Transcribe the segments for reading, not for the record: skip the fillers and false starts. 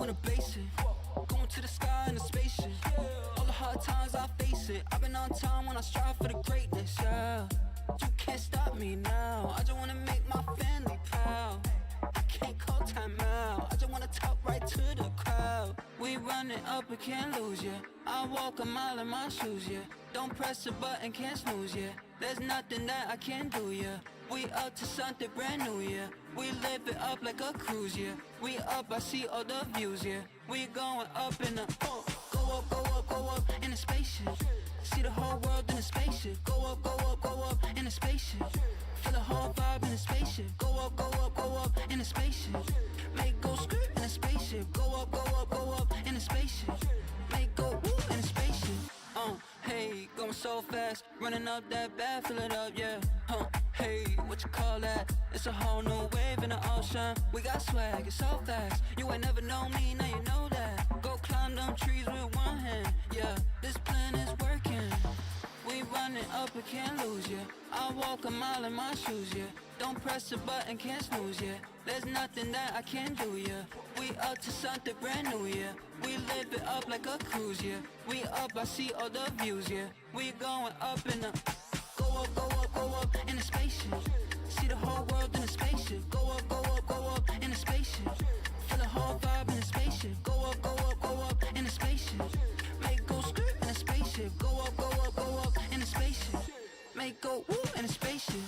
wanna base it. Going to the sky in a spaceship. All the hard times I face it. I've been on time when I strive for the greatness, yeah. You can't stop me now. I just wanna make my family proud. I can't call time out. I just wanna talk right to the crowd. We running up, we can't lose, yeah. I walk a mile in my shoes, yeah. Don't press the button, can't snooze, yeah. There's nothing that I can't do, yeah. We up to something brand new, yeah. We live it up like a cruise, yeah. We up, I see all the views, yeah. We going up in the go up, go up, go up in a spaceship. See the whole world in a spaceship. Go up, go up, go up in a spaceship. Feel the whole vibe in a spaceship. Go up, go up, go up in a spaceship. Make go skirt in a spaceship. Go up, go up, go up in a spaceship. Make go woo in a spaceship. Hey, going so fast, running up that bad, fill it up, yeah. Hey, what you call that? It's a whole new wave in the ocean. We got swag, it's so fast. You ain't never known me, now you know that. Go climb them trees with one hand, yeah. This plan is working. We running up, we can't lose, yeah. I walk a mile in my shoes, yeah. Don't press the button, can't snooze, yeah. There's nothing that I can't do, yeah. We up to something brand new, yeah. We live it up like a cruise, yeah. We up, I see all the views, yeah. We going up in the go up, go up, go up in a spaceship. See the whole world in a spaceship. Go up, go up, go up in a spaceship. Feel the whole vibe in a spaceship. Go up, go up, go up in a spaceship. Make go skirt in a spaceship. Go up, go up, go up in a spaceship. Make go woo in a spaceship.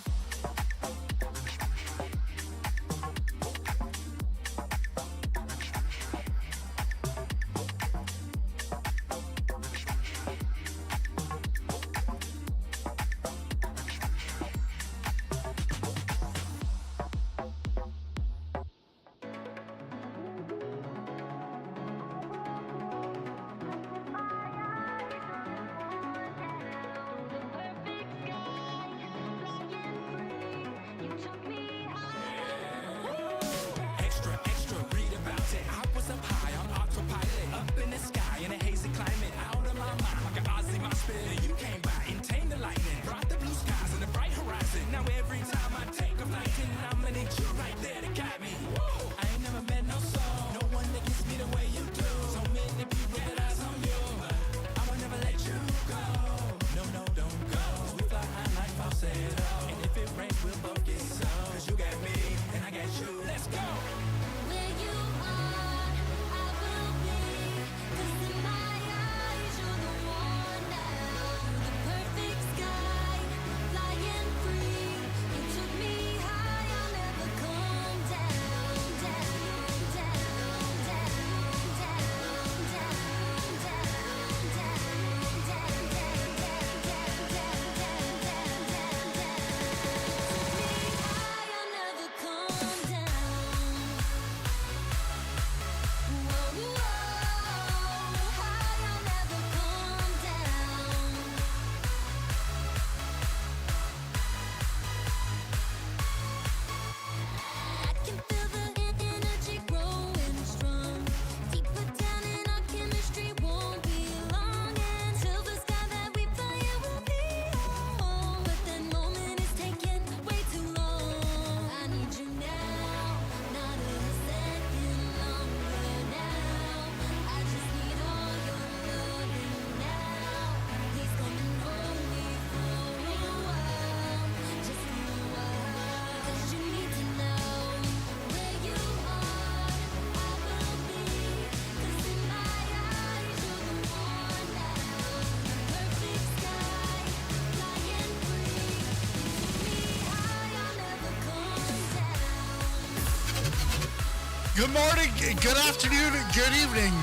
Good morning, good afternoon, good evening.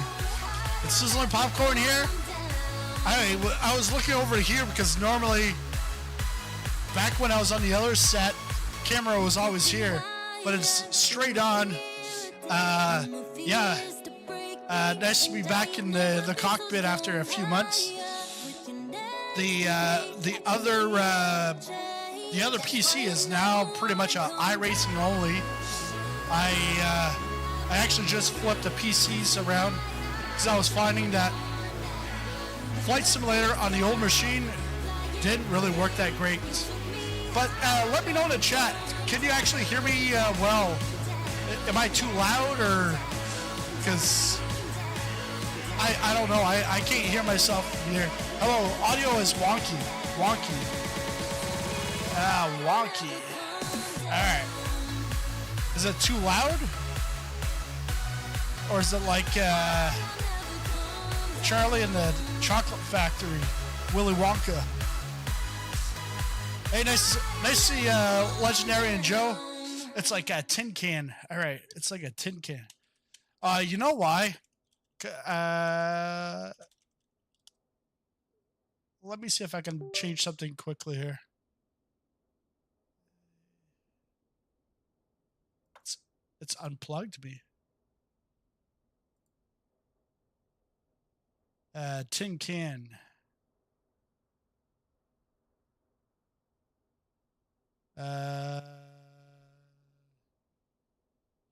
It's Sizzling Popcorn here. I was looking over here because normally, back when I was on the other set, camera was always here, but it's straight on. Nice to be back in the cockpit after a few months. The other PC is now pretty much a iRacing only. I actually just flipped the PCs around because I was finding that Flight Simulator on the old machine didn't really work that great. But let me know in the chat. Can you actually hear me well? Am I too loud or because I don't know. I can't hear myself here. Hello, audio is wonky. Wonky. Wonky. Alright. Is it too loud? Or is it like Charlie in the Chocolate Factory? Willy Wonka. Hey, nice to see Legendary and Joe. It's like a tin can. Alright, it's like a tin can. You know why? Let me see if I can change something quickly here. It's unplugged me. Tin can.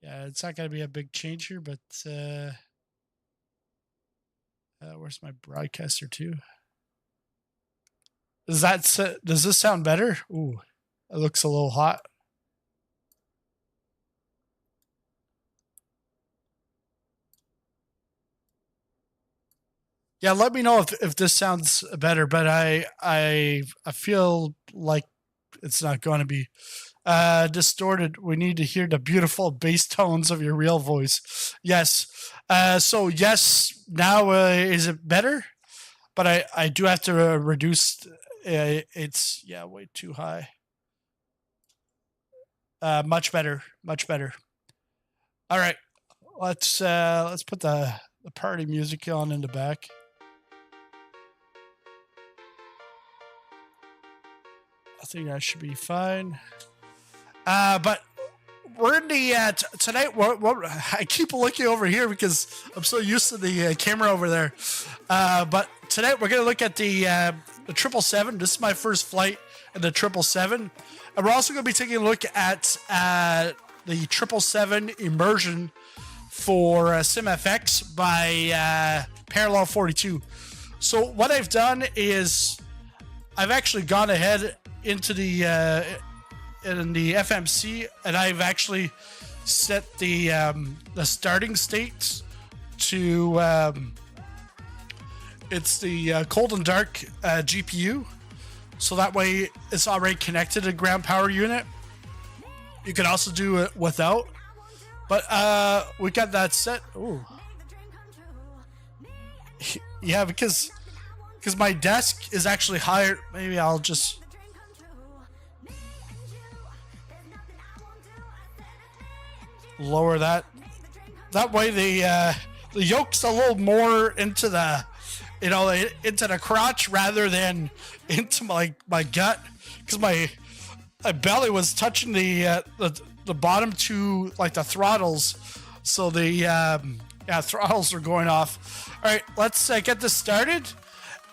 Yeah, it's not going to be a big change here, but where's my broadcaster too? Does this sound better? Ooh, it looks a little hot. Yeah, let me know if this sounds better, but I feel like it's not going to be distorted. We need to hear the beautiful bass tones of your real voice. Yes. So yes, now is it better? But I do have to reduce. It's way too high. Much better, much better. All right, let's put the party music on in the back. I think I should be fine. But we're in the tonight. I keep looking over here because I'm so used to the camera over there. But tonight we're gonna look at the 777. This is my first flight in the 777, and we're also gonna be taking a look at the 777 Immersion for SimFX by Parallel 42. So what I've done is I've actually gone ahead into the in the FMC, and I've actually set the starting state to it's the cold and dark GPU, so that way it's already connected to ground power unit. You can also do it without, but we got that set. Ooh. Yeah, because my desk is actually higher. Maybe I'll just lower that. That way the yoke's a little more into the, into the crotch rather than into my gut, because my belly was touching the bottom two, like the throttles, so the throttles are going off. All right, let's get this started,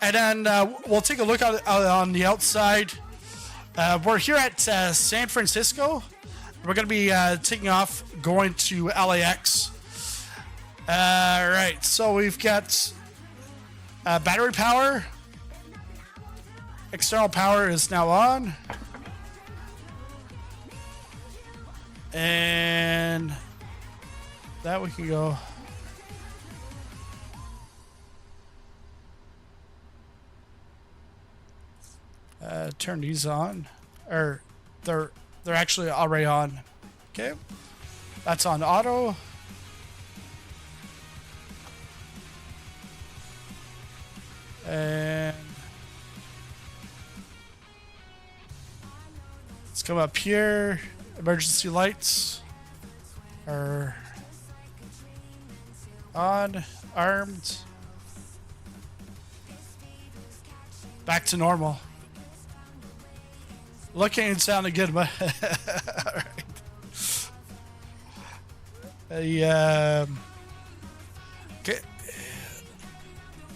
and then we'll take a look on the outside. We're here at San Francisco. We're going to be taking off, going to LAX. All right, so we've got battery power. External power is now on. And that we can go. Turn these on, or they're actually already on. Okay, that's on auto. And let's come up here. Emergency lights are on, armed. Back to normal. Looking and sounding good, but all right. Okay.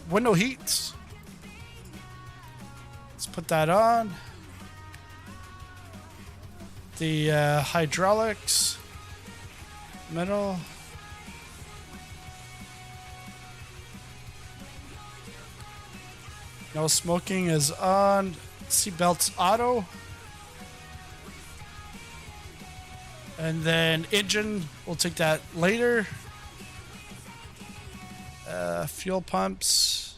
Window heats. Let's put that on. The hydraulics. Middle. No smoking is on. Seatbelts auto. And then engine, we'll take that later. Fuel pumps.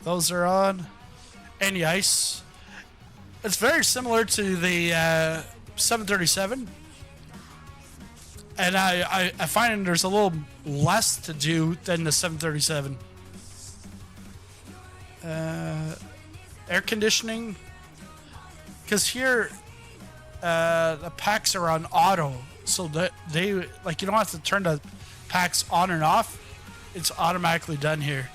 Those are on. Any ice. It's very similar to the 737. And I find there's a little less to do than the 737. Air conditioning. Because here, the packs are on auto. So that they, like, you don't have to turn the packs on and off. It's automatically done here.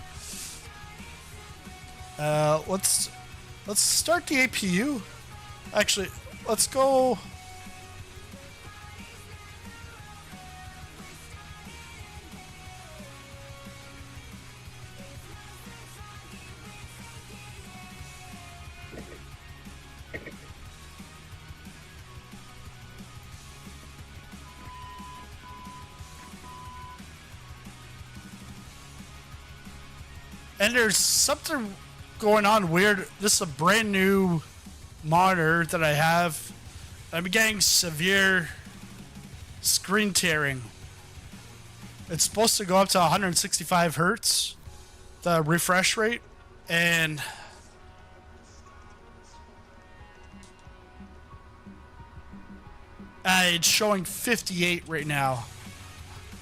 Let's start the APU. Actually, let's go. And there's something going on weird. This is a brand new monitor that I have. I'm getting severe screen tearing. It's supposed to go up to 165 hertz, the refresh rate, and it's showing 58 right now.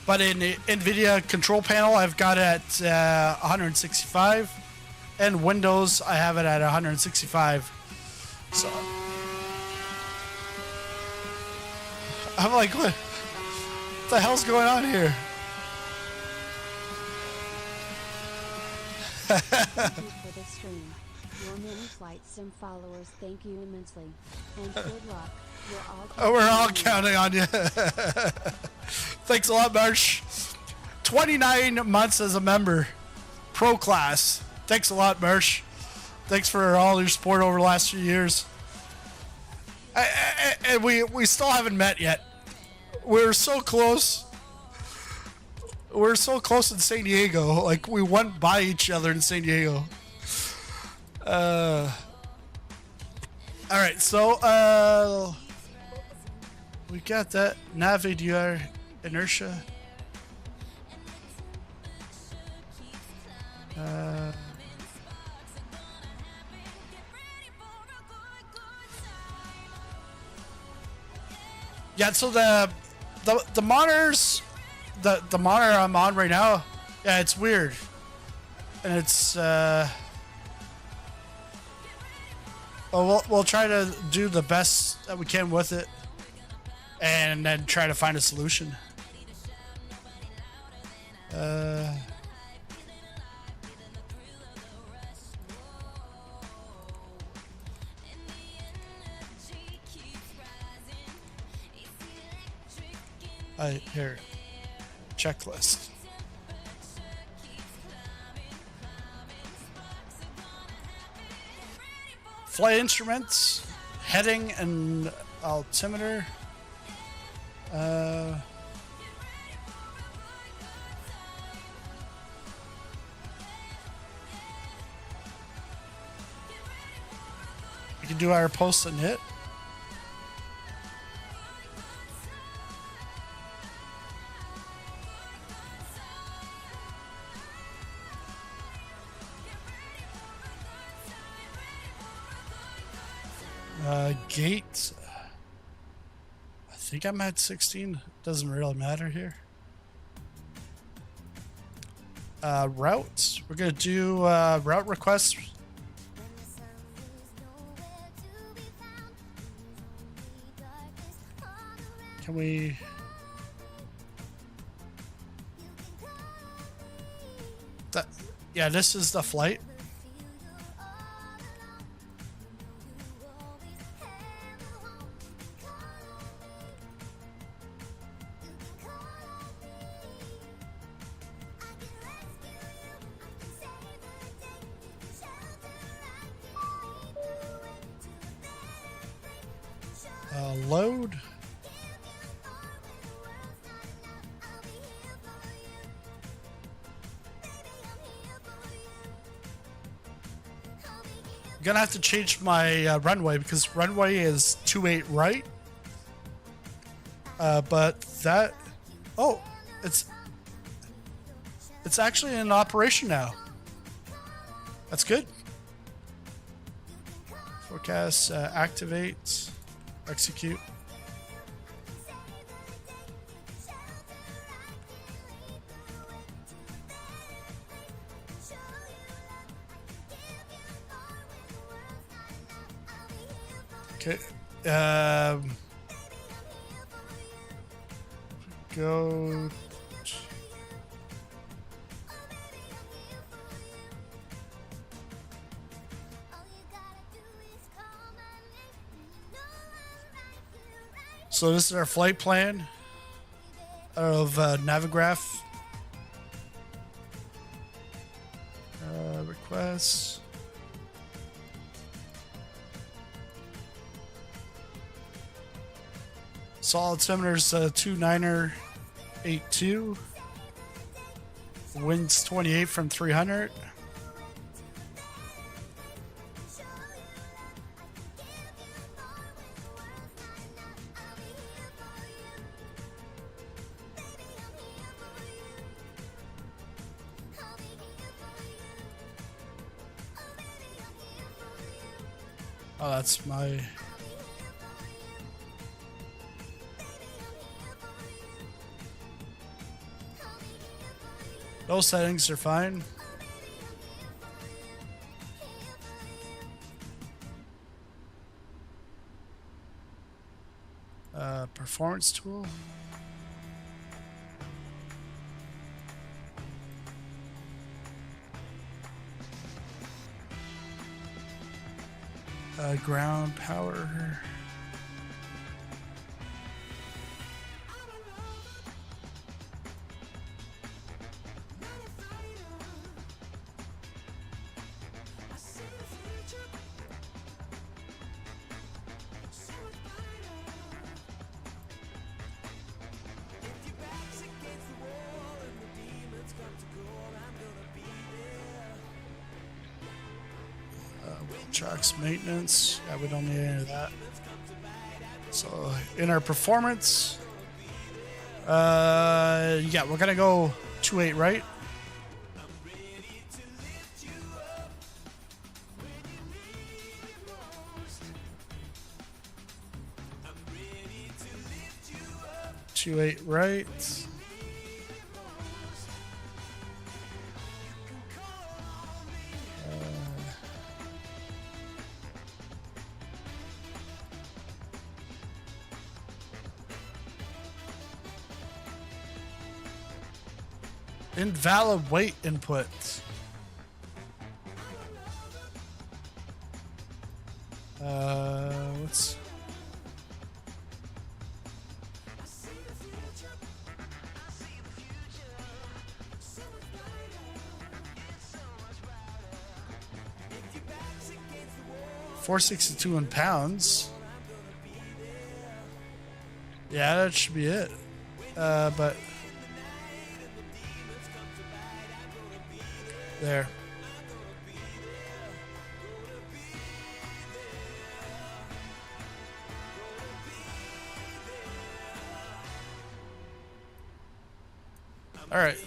But in the NVIDIA control panel, I've got it at 165, and Windows, I have it at 165. So I'm like, what the hell's going on here? Thank you for the stream. Your many Flightsim followers thank you immensely. And good luck. We're all counting on you. Thanks a lot, Marsh. 29 months as a member. Pro class. Thanks a lot, Marsh. Thanks for all your support over the last few years. And we still haven't met yet. We're so close. We're so close in San Diego. Like, we went by each other in San Diego. All right, so we got that nav ADR inertia. Yeah, so the monitors, the monitor I'm on right now, yeah, it's weird, and it's well, we'll try to do the best that we can with it, and then try to find a solution. Here, checklist. Flight instruments, heading and altimeter. We can do our post and hit. Gate. I think I'm at 16. Doesn't really matter here. Routes. We're gonna do route requests. Can we? Yeah, this is the flight. Load. I'm gonna have to change my runway because runway is 28 right But that, oh, it's actually in operation now. That's good. Forecast, activate, execute. Okay. Go. So this is our flight plan of Navigraph. Requests. Solid altimeter's 2982. Winds 28 from 300. Oh, that's my... Those settings are fine. Performance tool. Ground power. Tracks maintenance. Yeah, we don't need any of that. So in our performance, yeah, we're gonna go 2.8 right. Two 8 right. Invalid weight input. What's... $462 in pounds. Yeah, that should be it. But there. All right.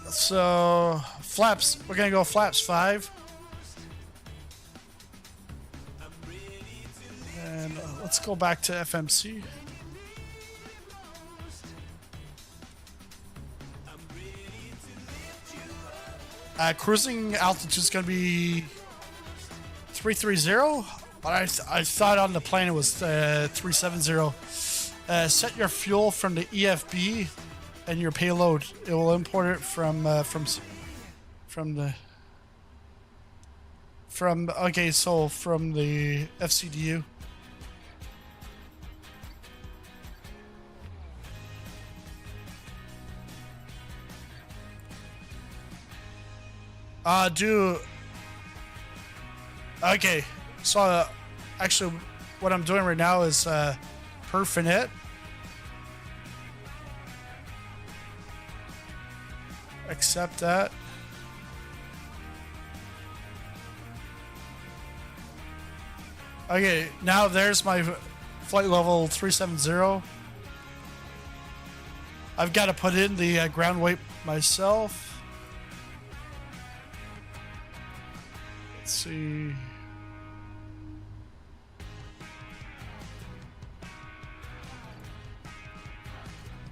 So flaps, we're gonna go flaps 5. And let's go back to FMC. Cruising altitude is going to be 330, but I thought on the plane it was 370. Set your fuel from the EFB and your payload. It will import it from okay, so from the FCDU. Okay, so actually what I'm doing right now is perfing it. Accept that. Okay, now there's my flight level 370. I've got to put in the ground weight myself. Let's see.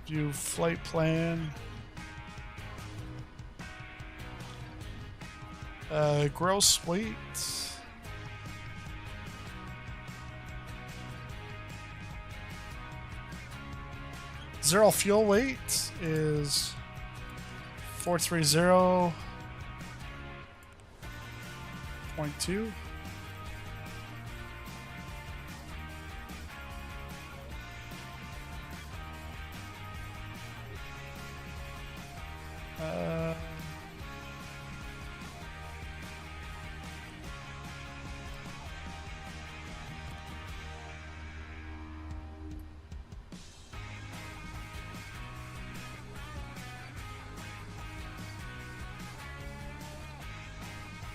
View flight plan. Gross weight. Zero fuel weight is 430.2.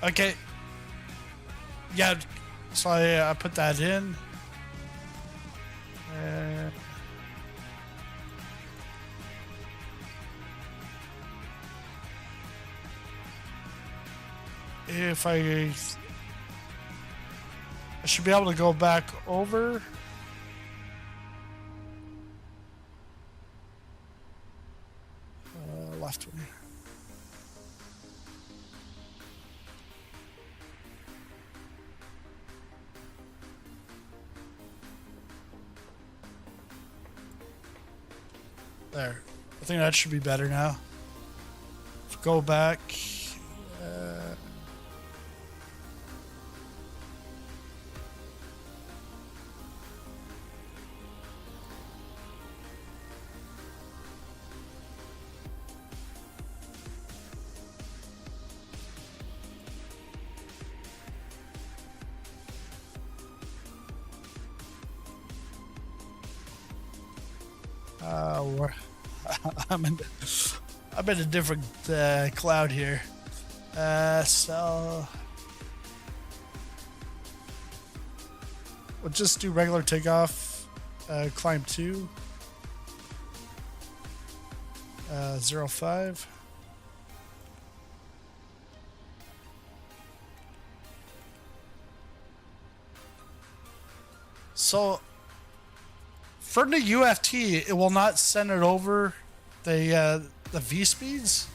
Okay. Yeah, so I put that in. If I should be able to go back over. Left one. There. I think that should be better now. Go back. I'm in a different cloud here. So we'll just do regular takeoff. Climb 2. 05. So for the UFT, it will not send it over the V speeds.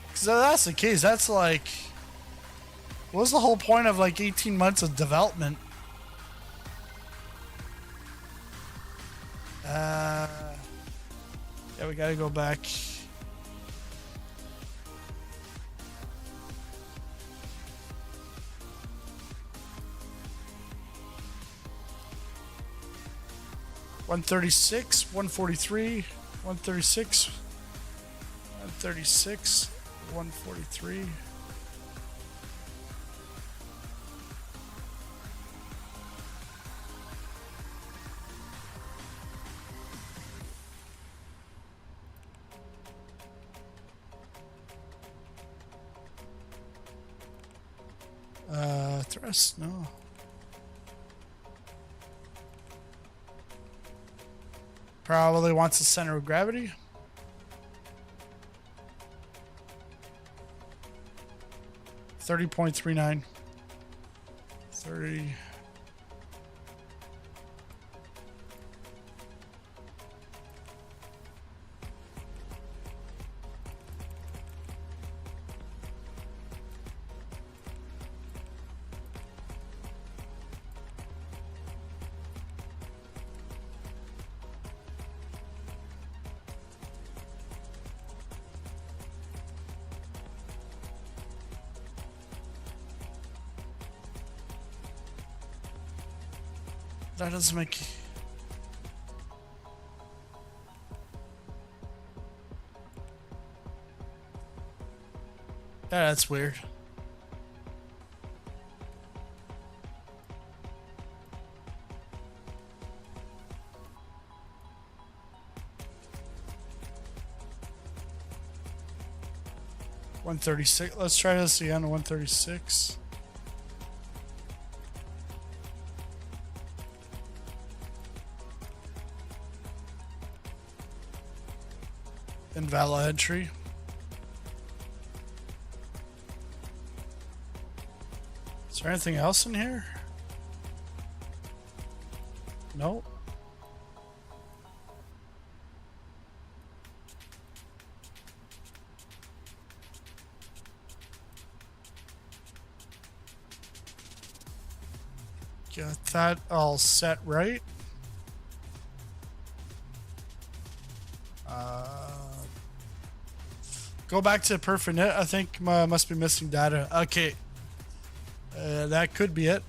Because if that's the case, that's like, what's the whole point of like 18 months of development? Yeah, we gotta go back. $136, $143, $136, $136, $143. Thrust, no. Probably wants the center of gravity. $30.39. 30. That doesn't make... Yeah, that's weird. $136. Let's try this again. $136. Invalid entry. Is there anything else in here? Nope. Got that all set right. Go back to perfect net. I think must be missing data. Okay. That could be it.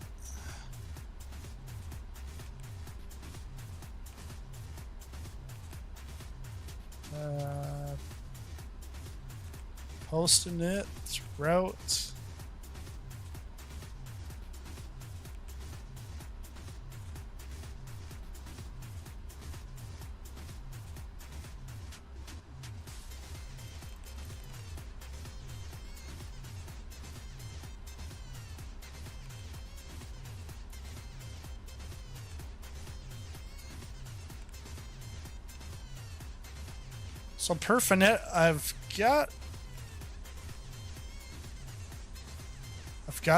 Posting it. Route. So Perfinet, I've got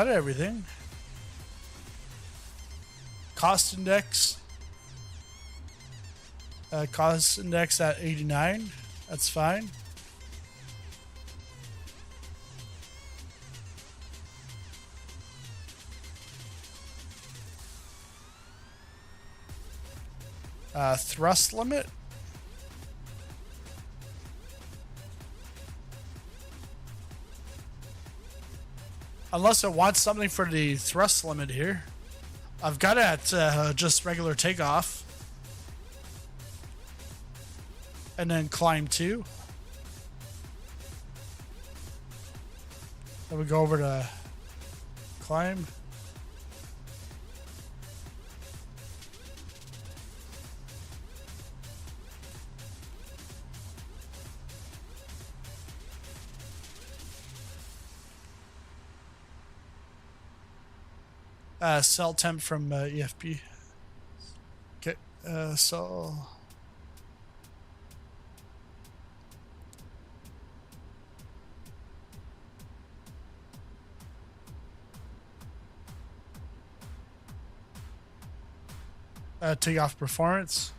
everything. Cost index at 89. That's fine. Thrust limit. Unless it wants something for the thrust limit here. I've got it at just regular takeoff. And then climb 2. Then we go over to climb. Cell temp from EFP. Okay, so takeoff performance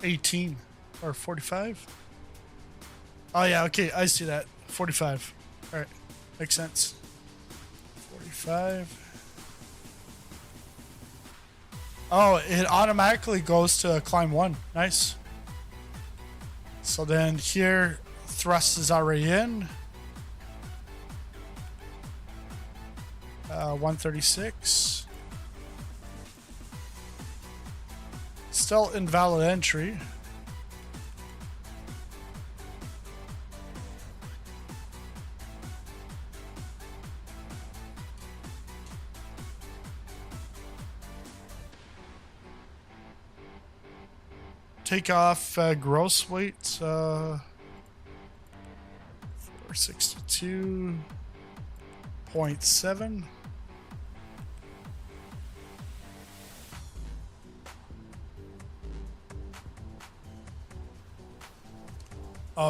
18 or 45. Oh yeah, okay, I see that. 45. All right, makes sense. 45. Oh, it automatically goes to climb 1. Nice. So then here, thrust is already in. 136. Still invalid entry. Takeoff gross weight 462.7.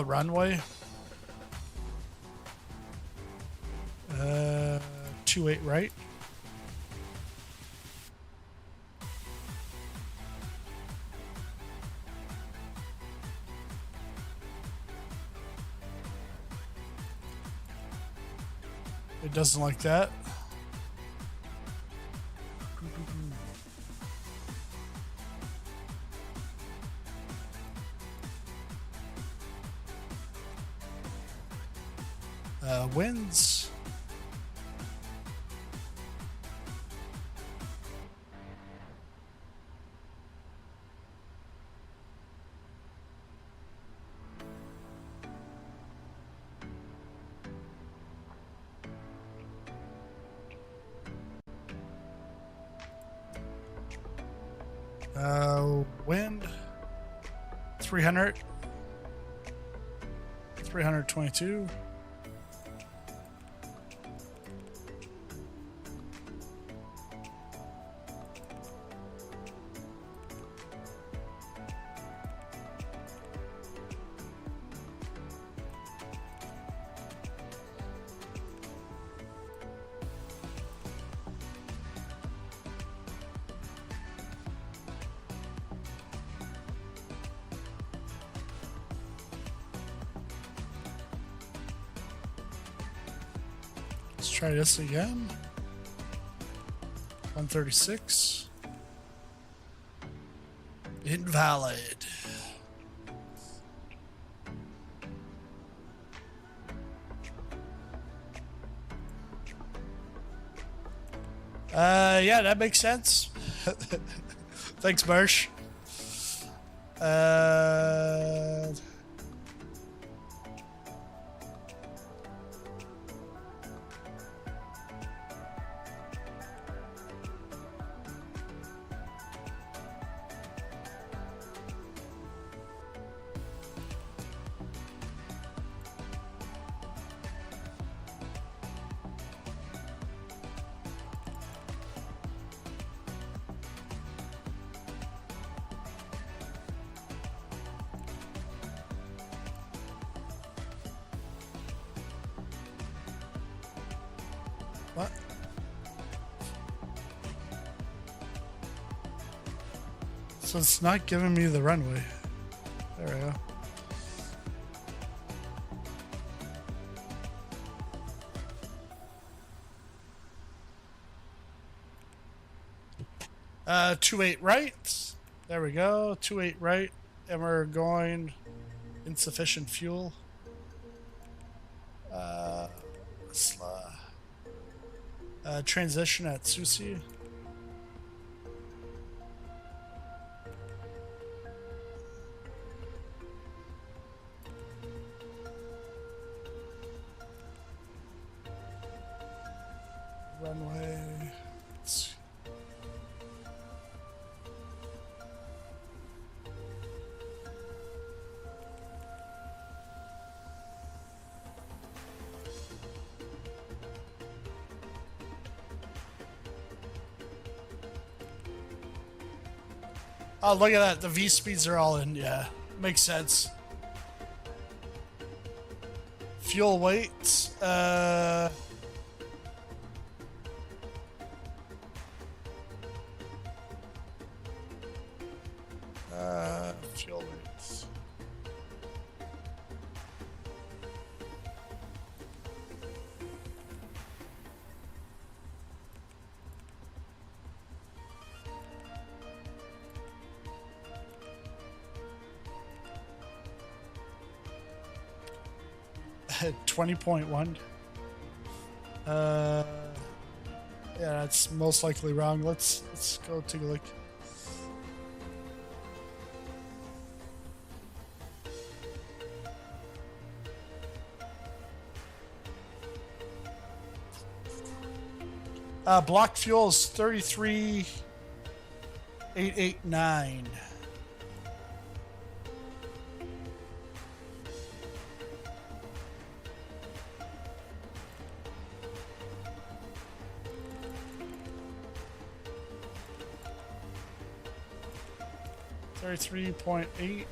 Runway 28 right. It doesn't like that. Winds. Wind 300, 322. Let's try this again. 136. Invalid. Yeah, that makes sense. Thanks, Marsh. What? So it's not giving me the runway. There we go. Uh, 28 right. There we go. 28 right. And we're going insufficient fuel. Transition at Susi. Runway. Oh, look at that. The V speeds are all in. Yeah, makes sense. Fuel weight. Fuel weight. At 20.1. Yeah, that's most likely wrong. Let's go take a look. Block fuel is 33,889. $33.8.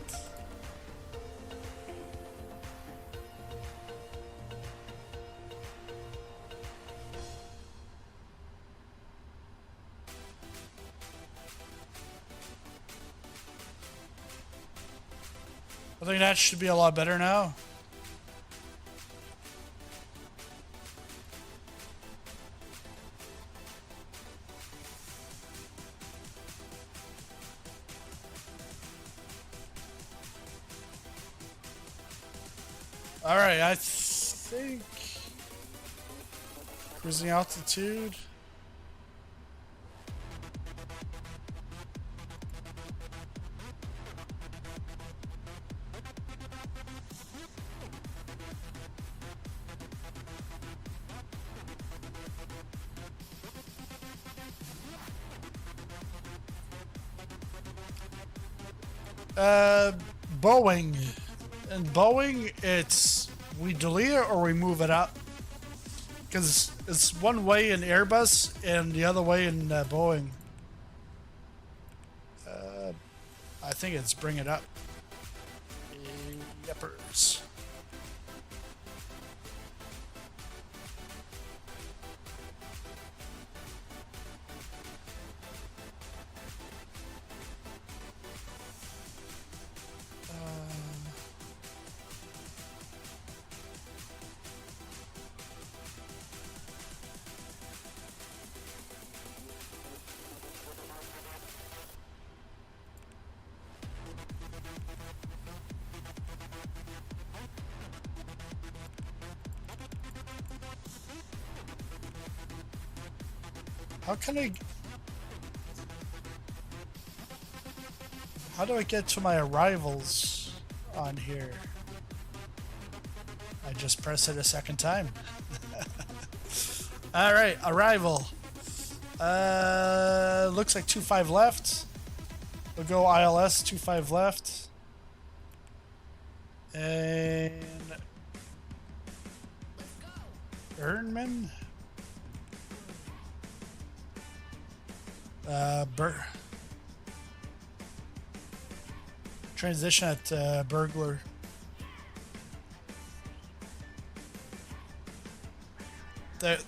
I think that should be a lot better now. All right, I think cruising altitude. Boeing. And Boeing, it's we delete it or we move it up. Because it's one way in Airbus and the other way in Boeing. I think it's bring it up. Yeppers. How can I... How do I get to my arrivals on here? I just pressed it a second time. Alright, arrival. Looks like 25 left. We'll go ILS 25 left. And... Ernman? Transition at Burglar.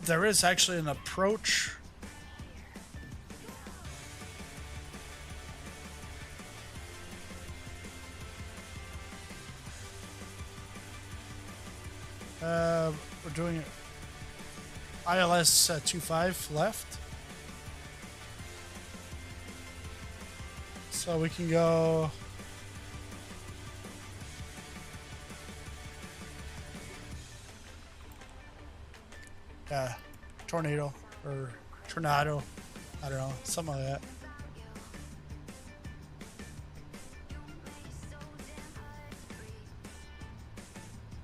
There is actually an approach. We're doing it. ILS 25 left. So we can go. Tornado or tornado. I don't know, something like that.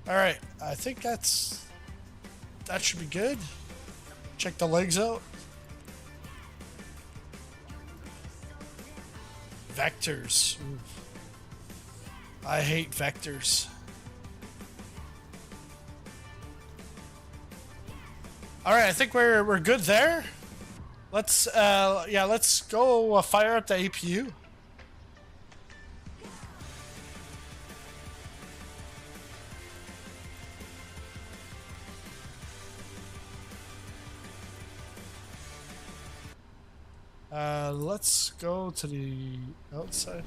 All right, I think that should be good. Check the legs out. Vectors. Ooh. I hate vectors. All right, I think we're good there. Let's go fire up the APU. Let's go to the outside.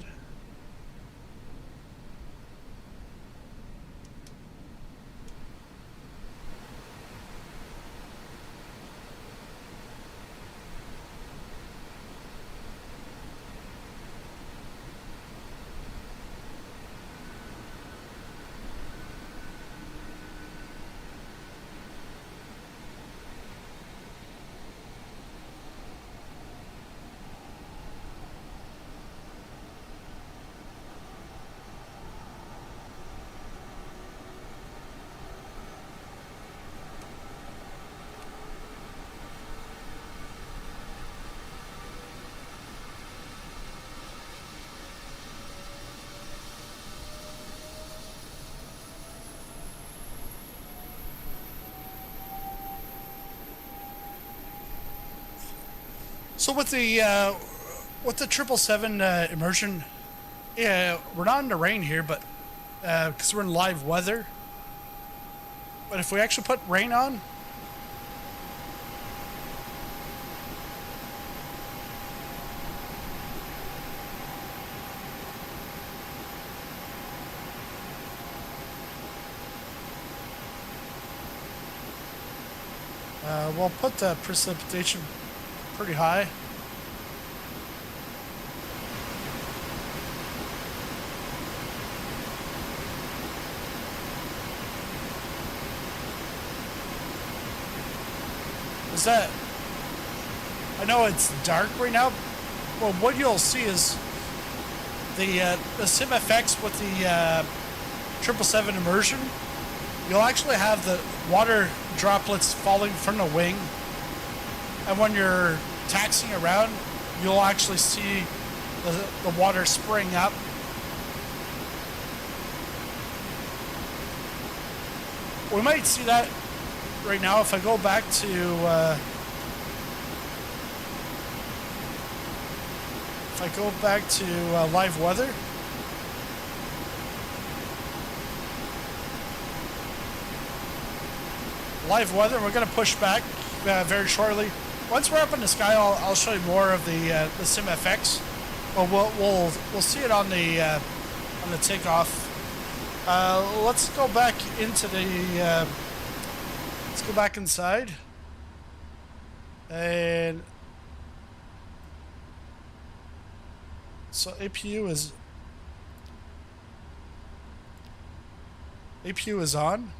So with the 777 immersion, yeah, we're not in the rain here, but because we're in live weather. But if we actually put rain on, we'll put the precipitation pretty high. Is that... I know it's dark right now. Well, what you'll see is the SimFX with the 777 immersion. You'll actually have the water droplets falling from the wing, and when you're taxiing around, you'll actually see the water spraying up. We might see that right now if I go back to live weather. Live weather, we're going to push back very shortly. Once we're up in the sky, I'll show you more of the SimFX. Well, we'll see it on the takeoff. Let's go back into the. Let's go back inside. And so APU is on.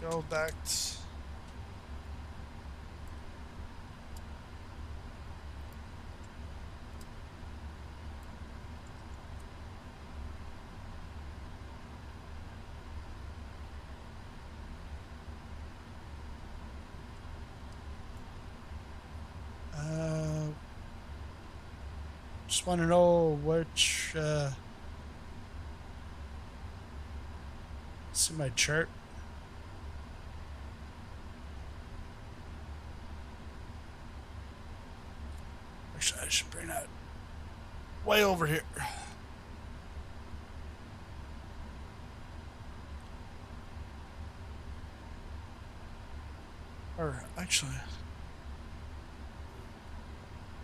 go back. Just want to know which. See my chart. Actually, I should bring that way over here. Or actually,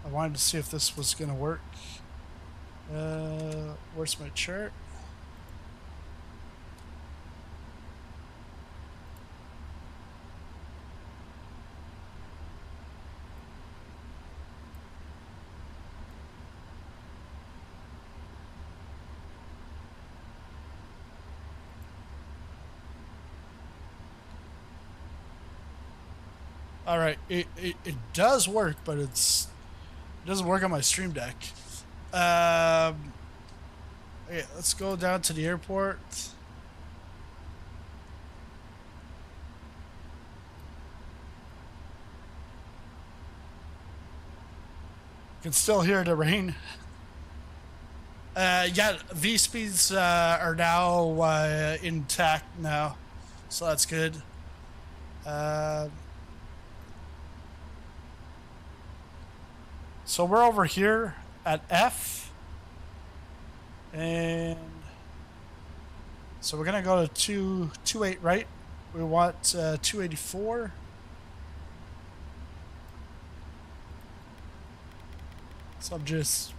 I wanted to see if this was going to work. Where's my chart? All right, it does work, but it doesn't work on my stream deck. Okay, let's go down to the airport. You can still hear the rain. Yeah, V speeds are now intact now, so that's good. So we're over here at F, and so we're gonna go to 228 right. We want 284. So I'm just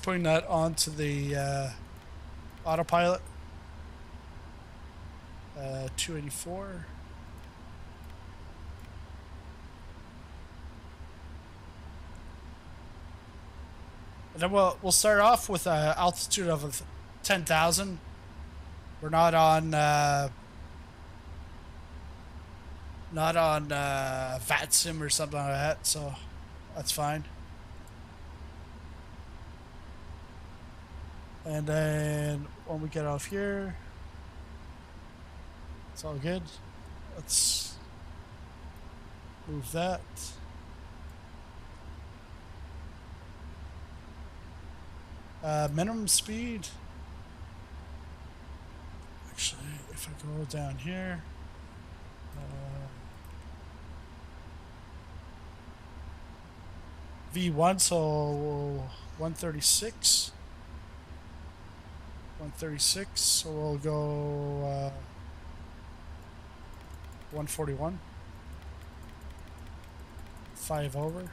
putting that onto the autopilot. 284. And then we'll start off with an altitude of 10,000. We're not on VATSIM or something like that, so that's fine. And then when we get off here, it's all good. Let's move that. Minimum speed. Actually, if I go down here, V1, so 136. 136, so we'll go 141. 5 over.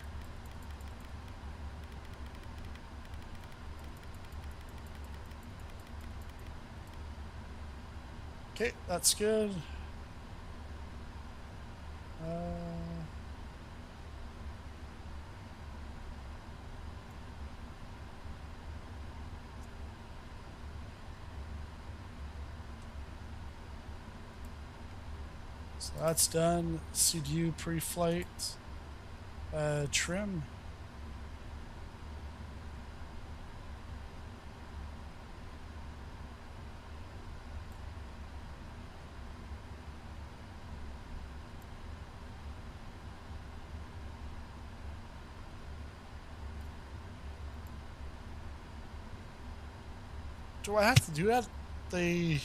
Okay, that's good. So that's done. CDU pre-flight. Trim. Do I have to do that? The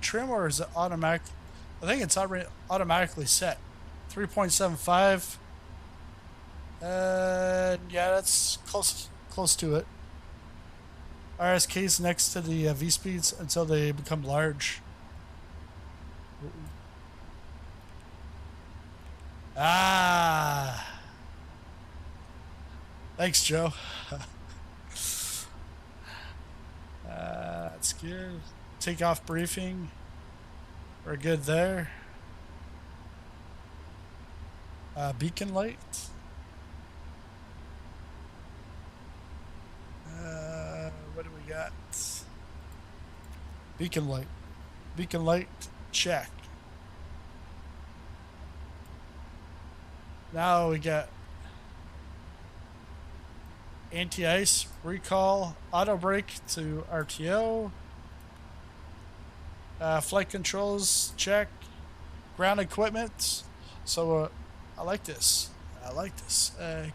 trim, or is it automatic? I think it's already automatically set. 3.75. Yeah, that's close to it. RSK's next to the V speeds until they become large. Ah. Thanks, Joe. That's good. Takeoff briefing. We're good there. Beacon light. What do we got? Beacon light. Beacon light check. Now we got anti-ice, recall, auto brake to RTO, flight controls, check, ground equipment. So I like this.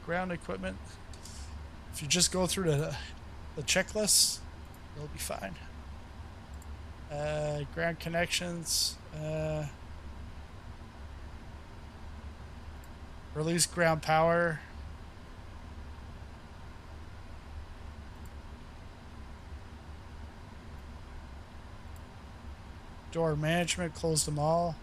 Ground equipment. If you just go through the checklist, you'll be fine. Ground connections. Release ground power. Door management, close them all.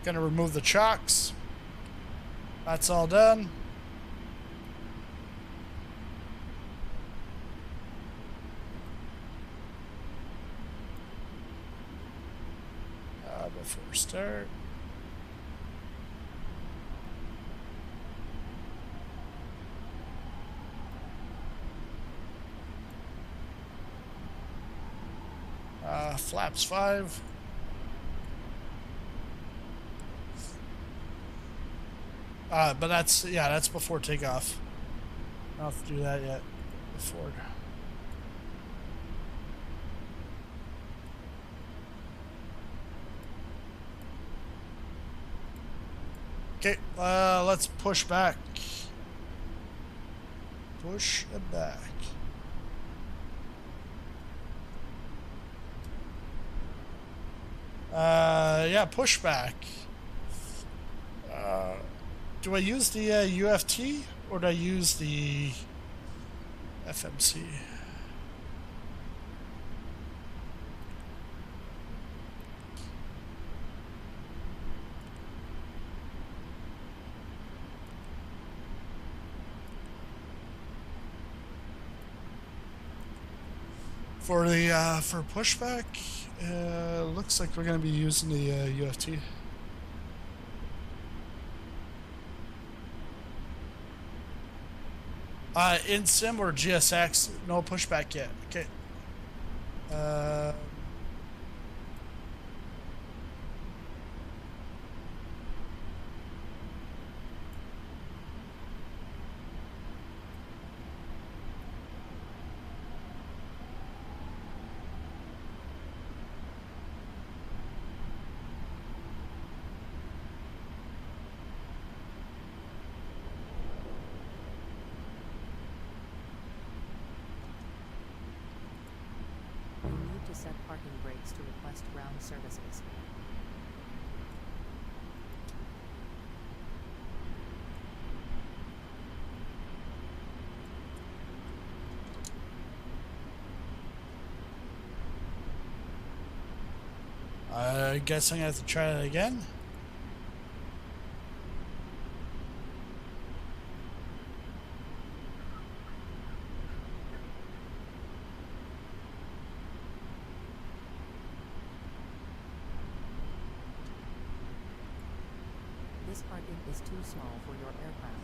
Gonna remove the chocks. That's all done. Before we start. Flaps 5. But that's before takeoff. I don't have to do that yet. Before. Okay, let's push back. Push it back. Yeah, push back. Do I use the UFT or do I use the FMC? For the for pushback, looks like we're going to be using the UFT. In sim or GSX, no pushback yet. Okay. Set parking brakes to request ground services. I guess I'm gonna have to try that again. This parking is too small for your aircraft.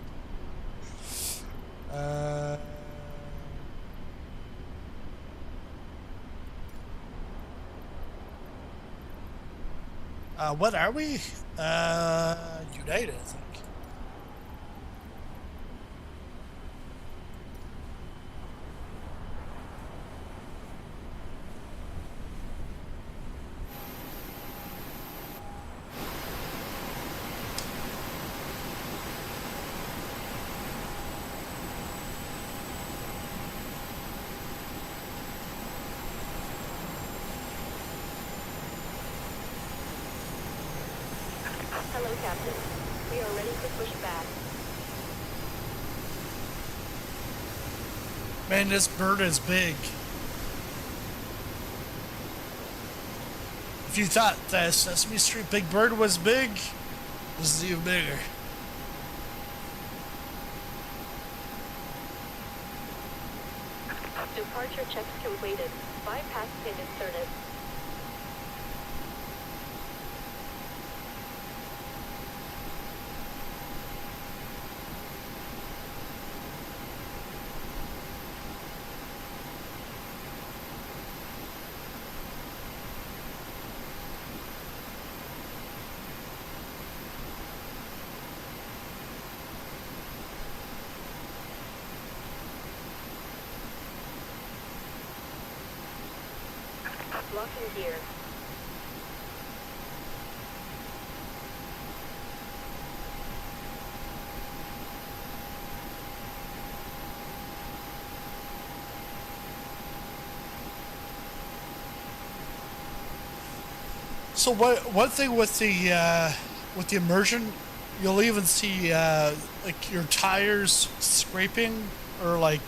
What are we? United, I think. Hello, Captain. We are ready to push back. Man, this bird is big. If you thought that Sesame Street Big Bird was big, this is even bigger. Departure checks completed. Bypass pin inserted. Locking gear. So one thing with the immersion, you'll even see like your tires scraping, or like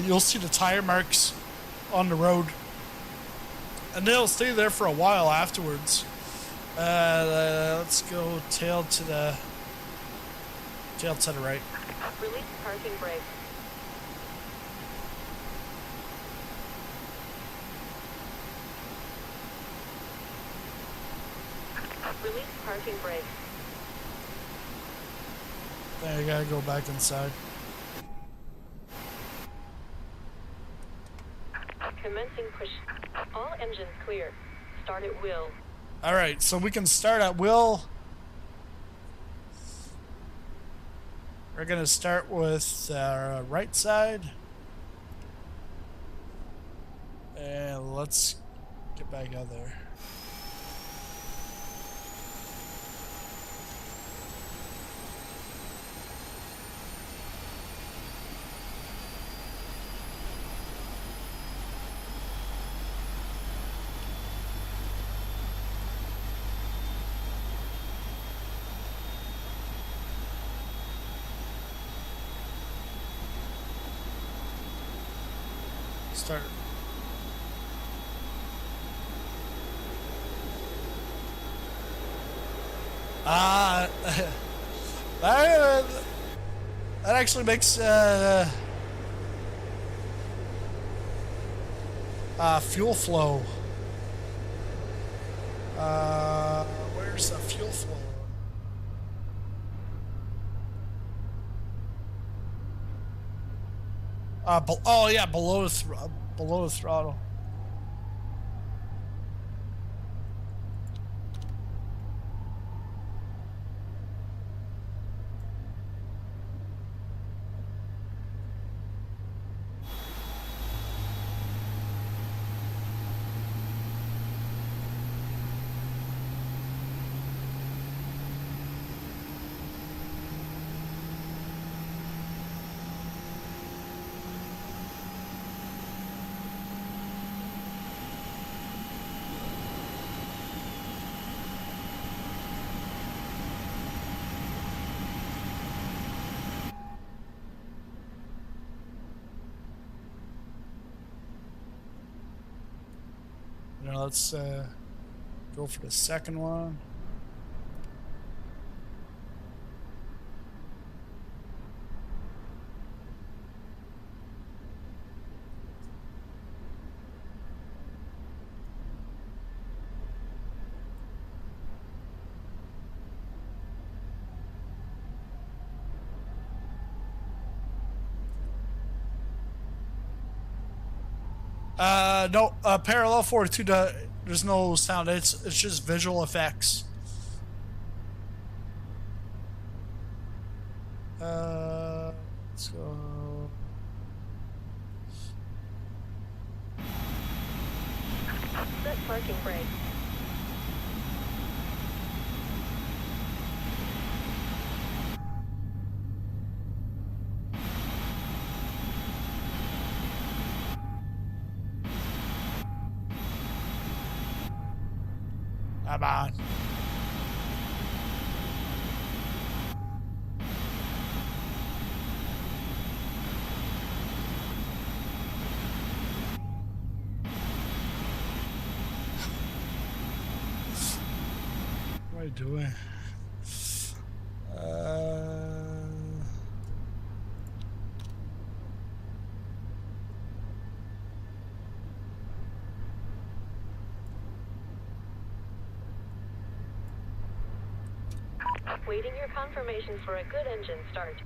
you'll see the tire marks on the road, and they'll stay there for a while afterwards. Let's go tail to the right. Release parking brake. Release parking brake. Then you gotta go back inside. Commencing push. All engines clear. Start at will. Alright, so we can start at will. We're gonna start with right side. And let's get back out there. Start. That actually makes fuel flow. Where's the fuel flow? Oh yeah, below the throttle. Now let's go for the second one. No, parallel 42, there's no sound. It's just visual effects. Let's go. Set parking brake. Come on. What am I doing? Waiting your confirmation for a good engine start.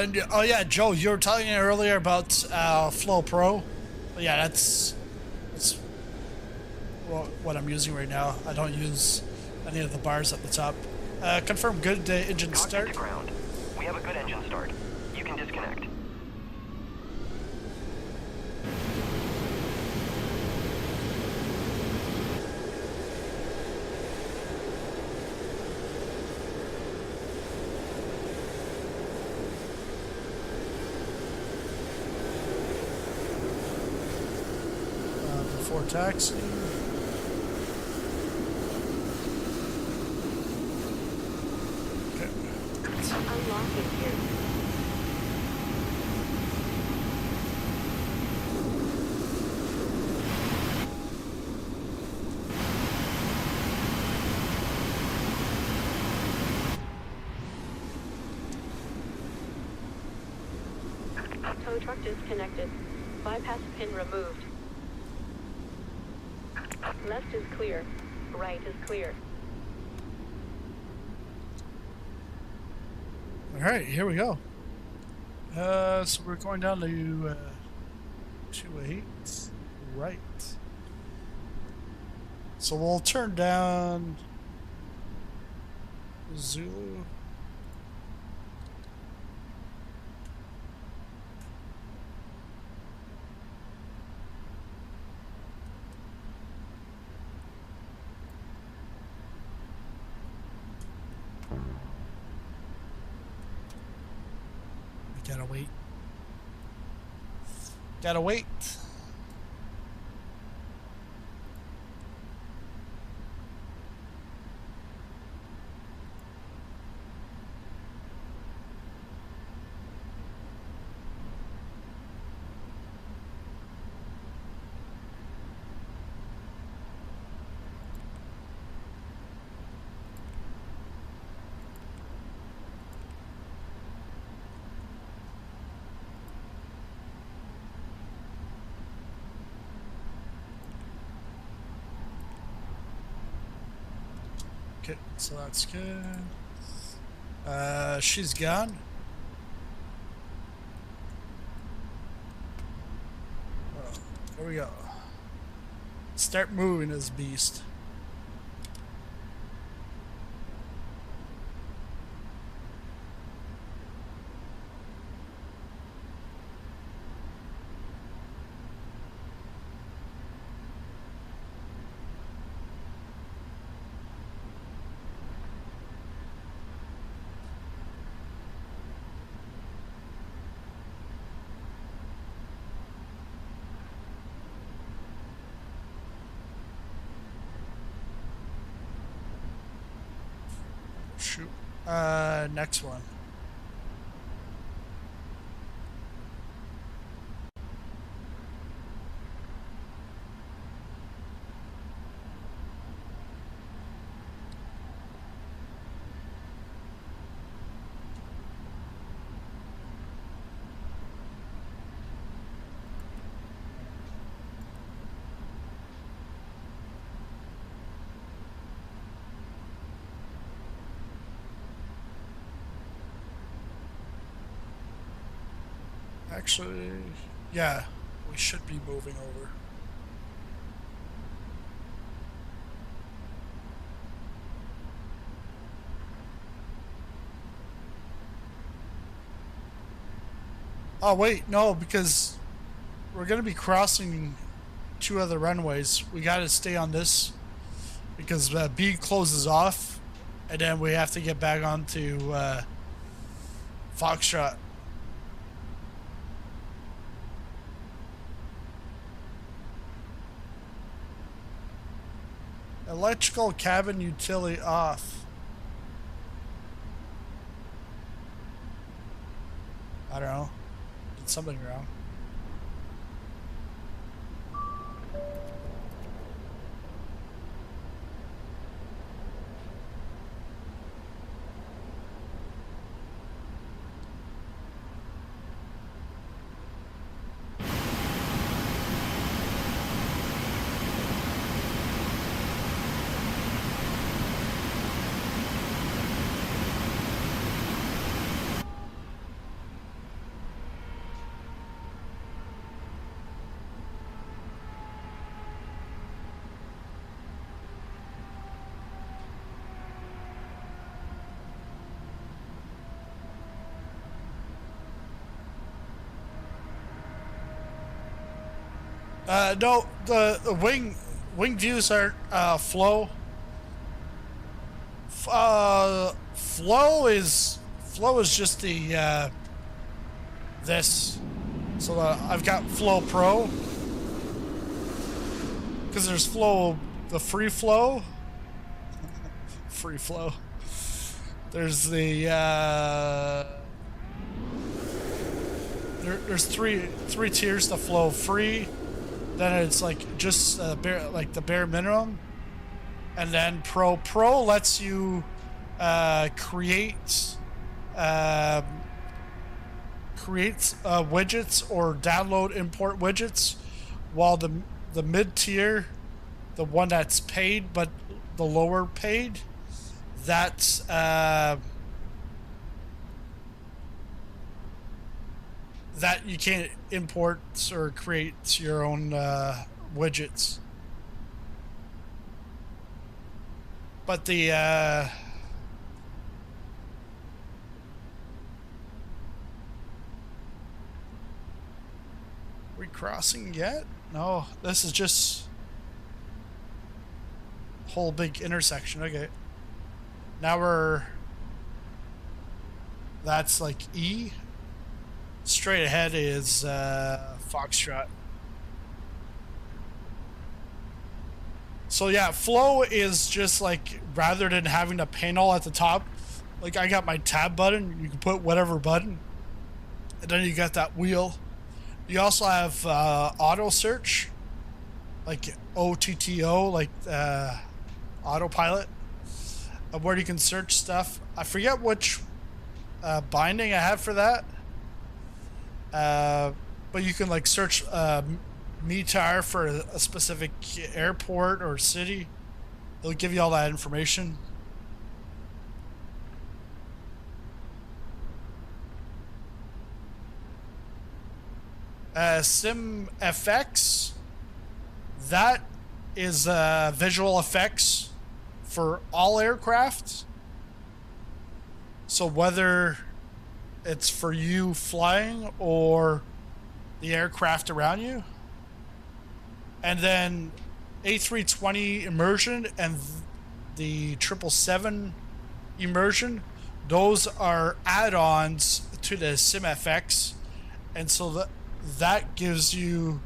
And oh yeah, Joe, you were telling me earlier about Flow Pro. But yeah, that's what I'm using right now. I don't use any of the bars at the top. Confirm good engine start. Cockpit to ground. We have a good engine start. You can disconnect. Before taxi. Unlocking here. Tow truck disconnected. Bypass pin removed. Left is clear. Right is clear. All right, here we go. So we're going down to 28, right. So we'll turn down Zulu. Gotta wait. Gotta wait. Okay, so that's good. She's gone. Oh, here we go. Start moving this beast. Shoot. Next one. Actually, yeah, we should be moving over. Oh wait, no, because we're gonna be crossing two other runways. We gotta stay on this because B closes off, and then we have to get back onto Foxtrot. Electrical cabin utility off. I don't know. Did something wrong. No, the wing views aren't flow. Flow is just the this. So I've got Flow Pro because there's flow, the free flow, free flow. There's the there's three tiers to flow free. Then it's like just bare, like the bare minimum, and then Pro. Pro lets you create widgets or download import widgets, while the mid tier, the one that's paid but the lower paid, that's that you can't import or create your own widgets. But the we crossing yet? No, this is just whole big intersection. Okay, now we're, that's like E. Straight ahead is Foxtrot. So yeah, flow is just like, rather than having a panel at the top, like I got my tab button, you can put whatever button, and then you got that wheel. You also have auto search, like OTTO, like autopilot, where you can search stuff. I forget which binding I have for that. But you can like search METAR for a specific airport or city. It'll give you all that information. SimFX, that is visual effects for all aircraft. So whether it's for you flying or the aircraft around you. And then A320 Immersion and the 777 Immersion, those are add-ons to the SimFX, and so that gives you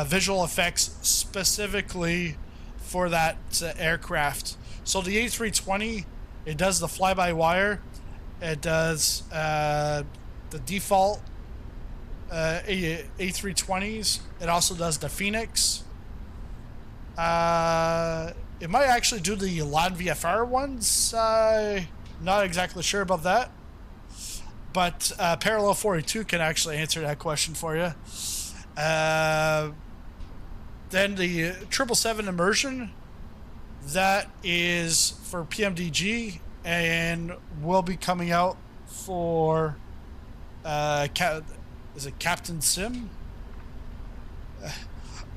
visual effects specifically for that aircraft. So the A320, it does the fly-by-wire. It does the default A320s. It also does the Phoenix. It might actually do the LAN VFR ones. Not exactly sure about that. But Parallel 42 can actually answer that question for you. Then the 777 Immersion, that is for PMDG and will be coming out for is it CaptainSim?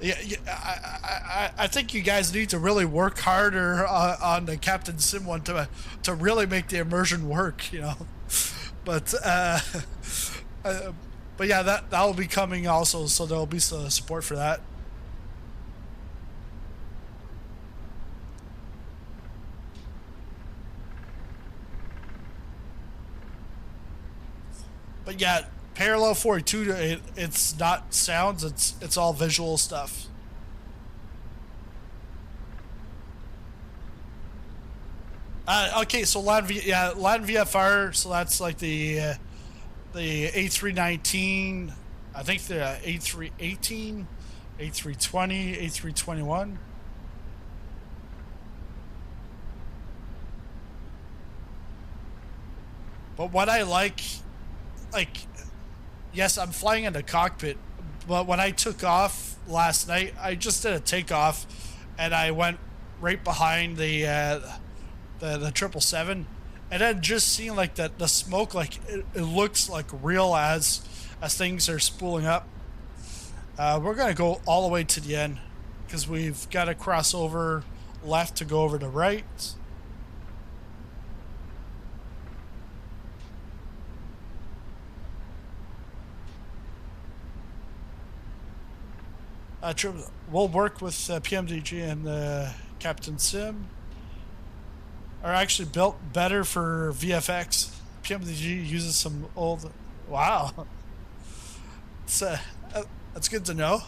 I think you guys need to really work harder on the CaptainSim one to really make the immersion work, you know. But yeah, that will be coming also, so there'll be some support for that. But yeah, Parallel 42, it's not sounds, it's all visual stuff. Okay, so LAN VFR, so that's like the A319, I think the A318, A320, A321. But what I like, yes, I'm flying in the cockpit, but when I took off last night, I just did a takeoff, and I went right behind the 777, and then just seeing like the smoke, like it looks like real as things are spooling up. We're gonna go all the way to the end because we've got to cross over left to go over to right. We'll work with PMDG and CaptainSim. Are actually built better for VFX. PMDG uses some old. Wow, it's that's good to know.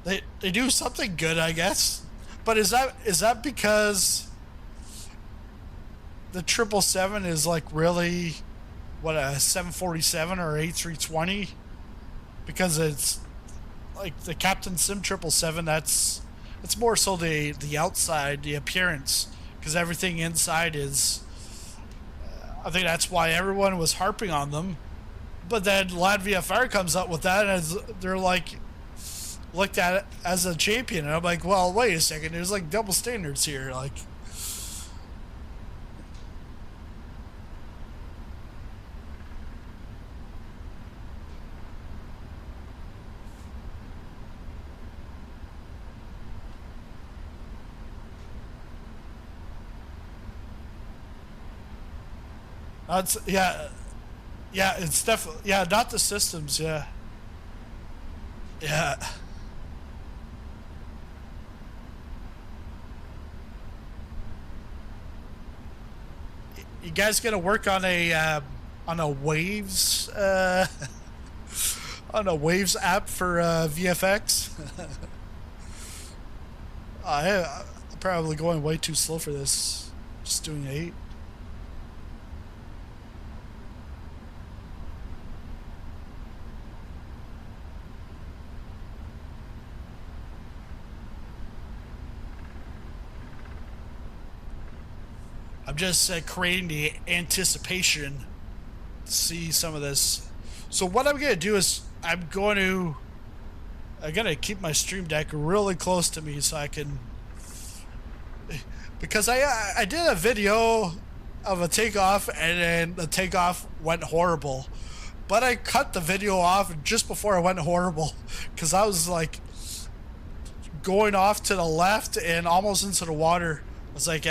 They do something good, I guess. But is that because the 777 is like really what, a 747 or A320? Because it's like the CaptainSim 777, it's more so the outside, the appearance, because everything inside is. I think that's why everyone was harping on them. But then Land VFR comes up with that, and they're like looked at it as a champion, and I'm like, well, wait a second, there's like double standards here, like. That's yeah, it's definitely not the systems, yeah. You guys gonna work on a waves on a waves app for VFX? I'm probably going way too slow for this. Just doing 8. I'm just creating the anticipation to see some of this. So what I'm gonna do is I'm gonna keep my stream deck really close to me so I can, because I did a video of a takeoff and then the takeoff went horrible, but I cut the video off just before it went horrible because I was like going off to the left and almost into the water. I was like,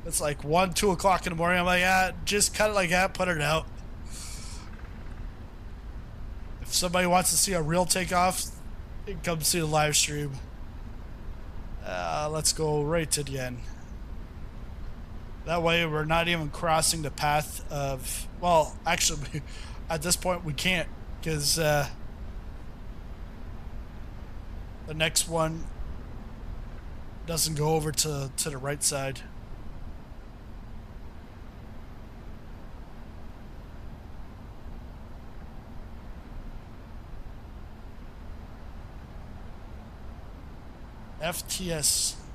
it's like 1, 2 o'clock in the morning. I'm like, just cut it like that, put it out. If somebody wants to see a real takeoff, you can come see the live stream. Let's go right to the end. That way we're not even crossing the path of, well, actually, at this point we can't, because the next one doesn't go over to the right side. FTSI.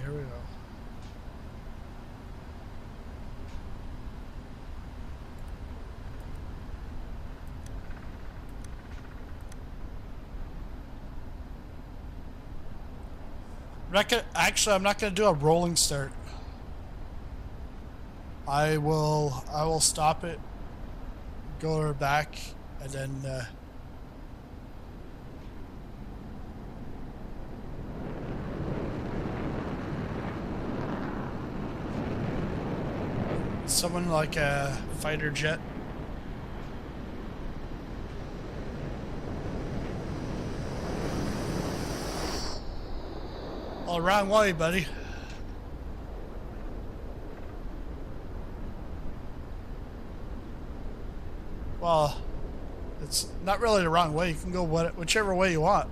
Here we go. I'm not gonna do a rolling start. I will stop it, go back, and then someone like a fighter jet. Oh, wrong way, buddy. Well, it's not really the wrong way. You can go whichever way you want.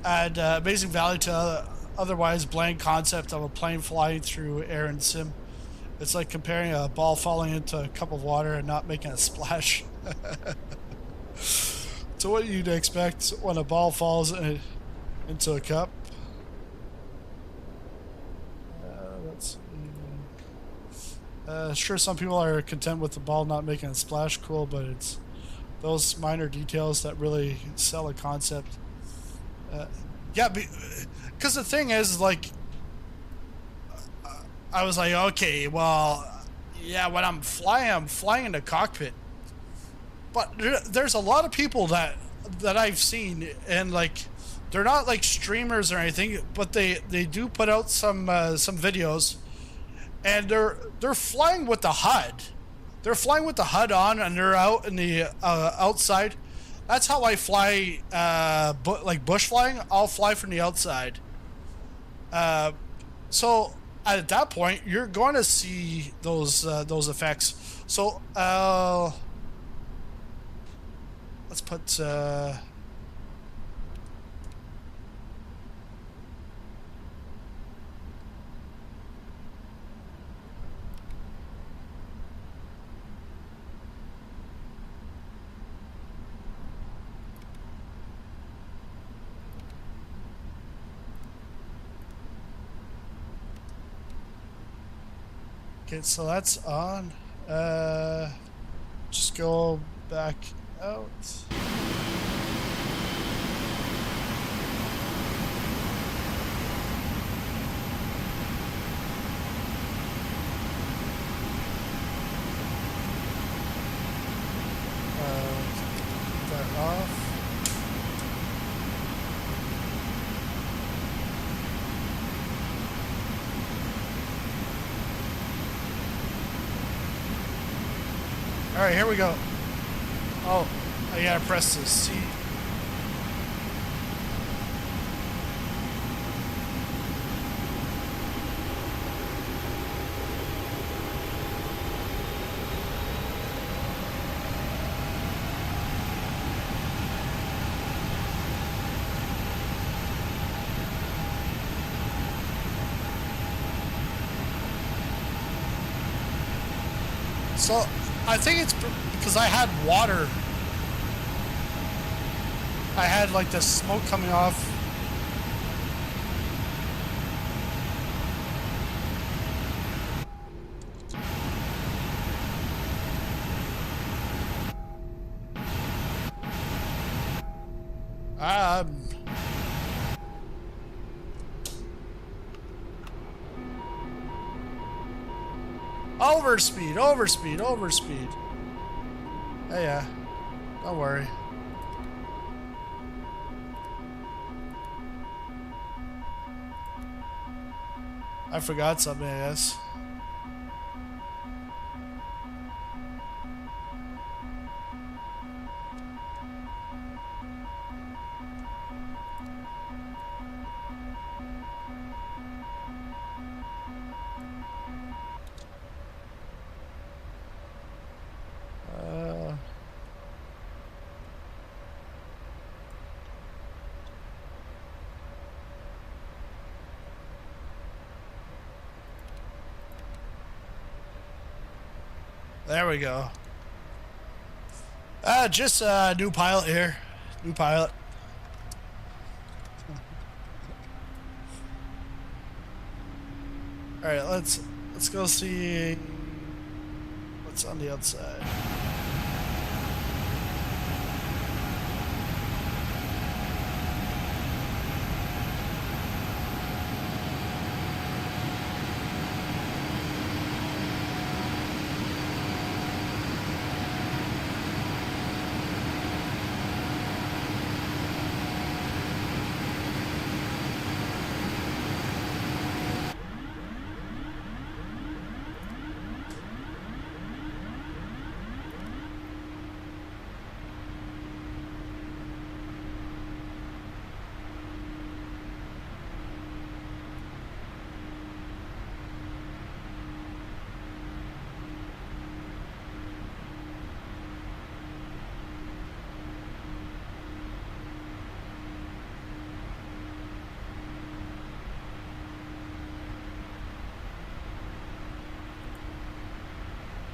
Add amazing value to otherwise bland concept of a plane flying through air and sim. It's like comparing a ball falling into a cup of water and not making a splash. So what you'd expect when a ball falls into a cup. Let's see. Sure, some people are content with the ball not making a splash, cool, but it's those minor details that really sell a concept. Yeah, because the thing is, like, I was like, okay, well, yeah, when I'm flying in the cockpit. But there's a lot of people that I've seen, and like, they're not like streamers or anything, but they do put out some videos, and they're flying with the HUD. They're flying with the HUD on, and they're out in the outside. That's how I fly, like bush flying. I'll fly from the outside. So at that point, you're going to see those effects. So let's put. Okay, so that's on. Just go back out. Keep that off. All right, here we go. Oh, I gotta press this C. So I think it's because I had water. I had like the smoke coming off. Overspeed. Hey, yeah, don't worry. I forgot something, I guess. There we go. Just a new pilot here. New pilot. All right, let's go see what's on the outside.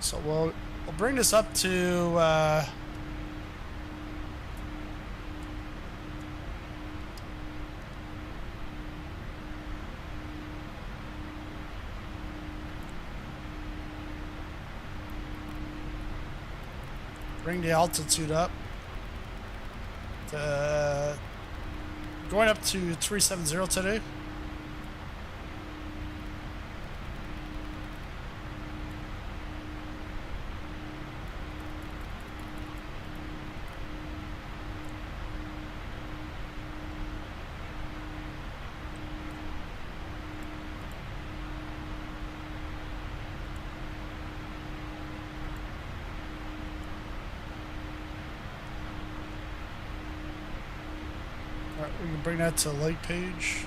So we'll bring this up to bring the altitude up. Going up to 370 today. Alright, we can bring that to light page.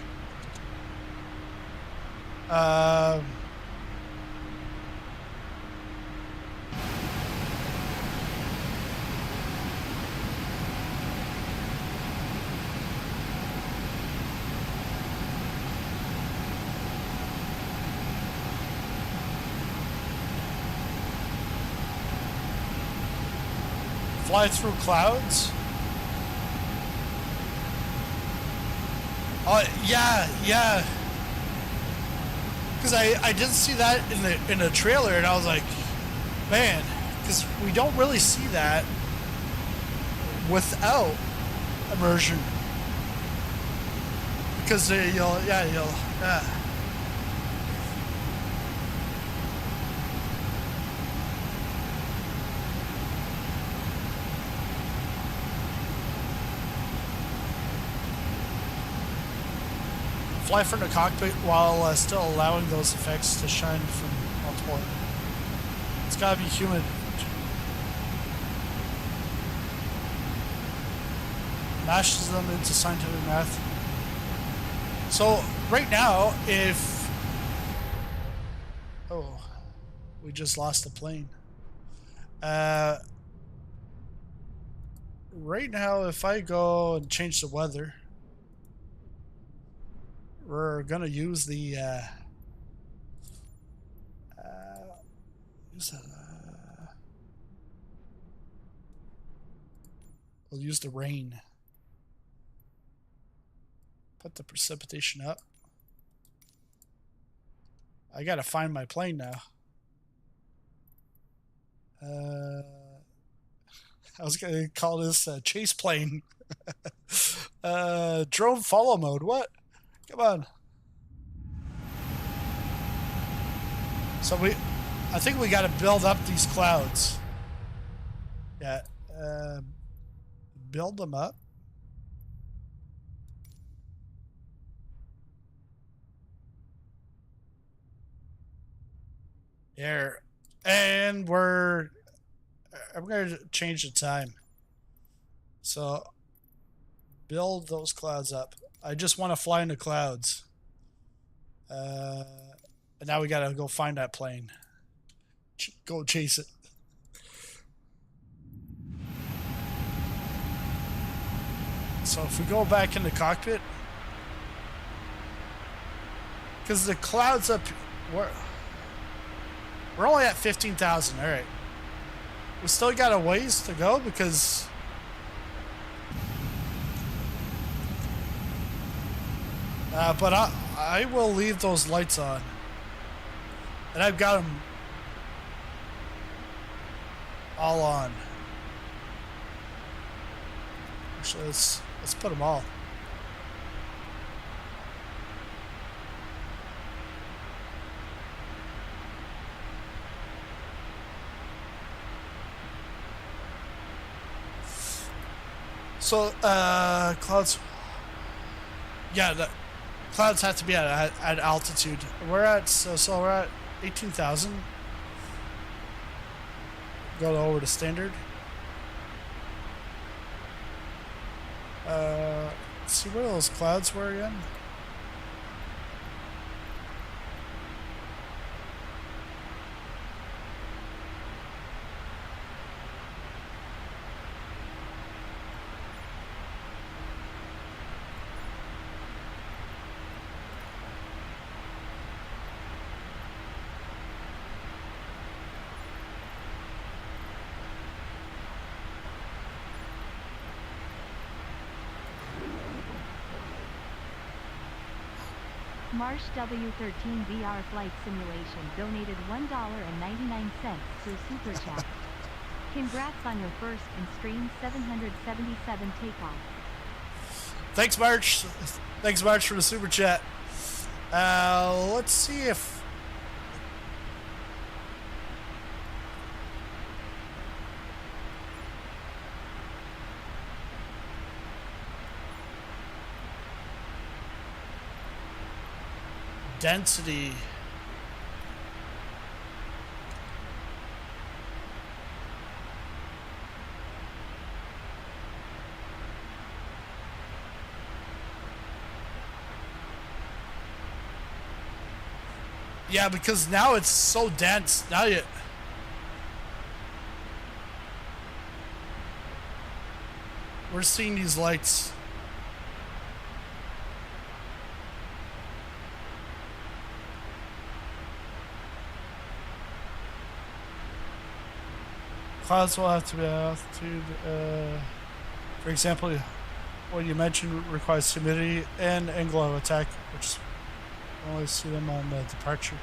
Fly through clouds. Oh yeah. Because I did see that in the trailer, and I was like, man, because we don't really see that without immersion. Because yeah. Fly from the cockpit while still allowing those effects to shine from multiple. It's gotta be humid. Mashes them into scientific math. So right now, if we just lost the plane. Right now, if I go and change the weather. We're gonna use the we'll use the rain. Put the precipitation up. I gotta find my plane now. I was gonna call this chase plane. Drone follow mode. What? Come on. So I think we got to build up these clouds. Yeah. Build them up. There. And I'm going to change the time. So build those clouds up. I just want to fly in the clouds. And now we gotta go find that plane. Go chase it. So if we go back in the cockpit, because the clouds up, we're only at 15,000. All right, we still got a ways to go because. But I will leave those lights on. And I've got them all on. Actually, let's put them all. So, clouds. Yeah, the clouds have to be at altitude. We're at so we're at 18,000. Go over to standard. Let's see where those clouds were again. Marsh W13 VR Flight Simulation donated $1.99 to Super Chat. Congrats on your first in-stream 777 takeoff. Thanks, March. Thanks, March, for the super chat. Let's see if... Density. Yeah, because now it's so dense. Now we're seeing these lights. Clouds will have to be altitude. For example, what you mentioned requires humidity and angle of attack, which you only see them on the departure.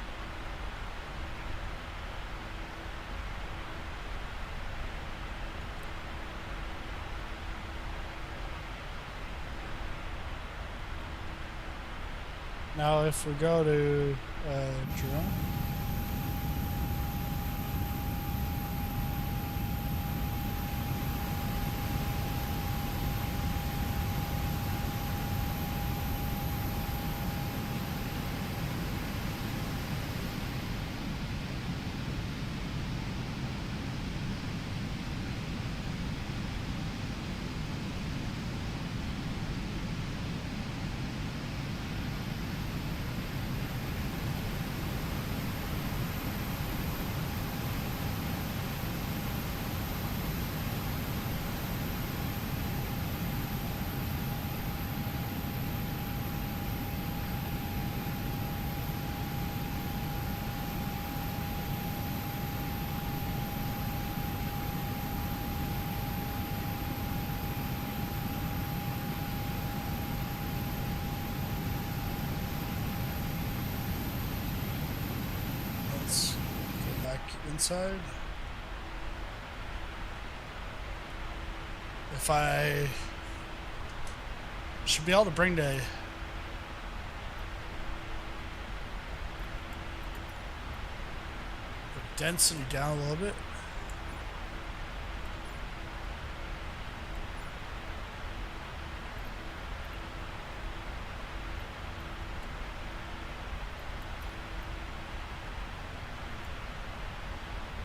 Now, if we go to drone. Inside. If I should be able to bring the density down a little bit.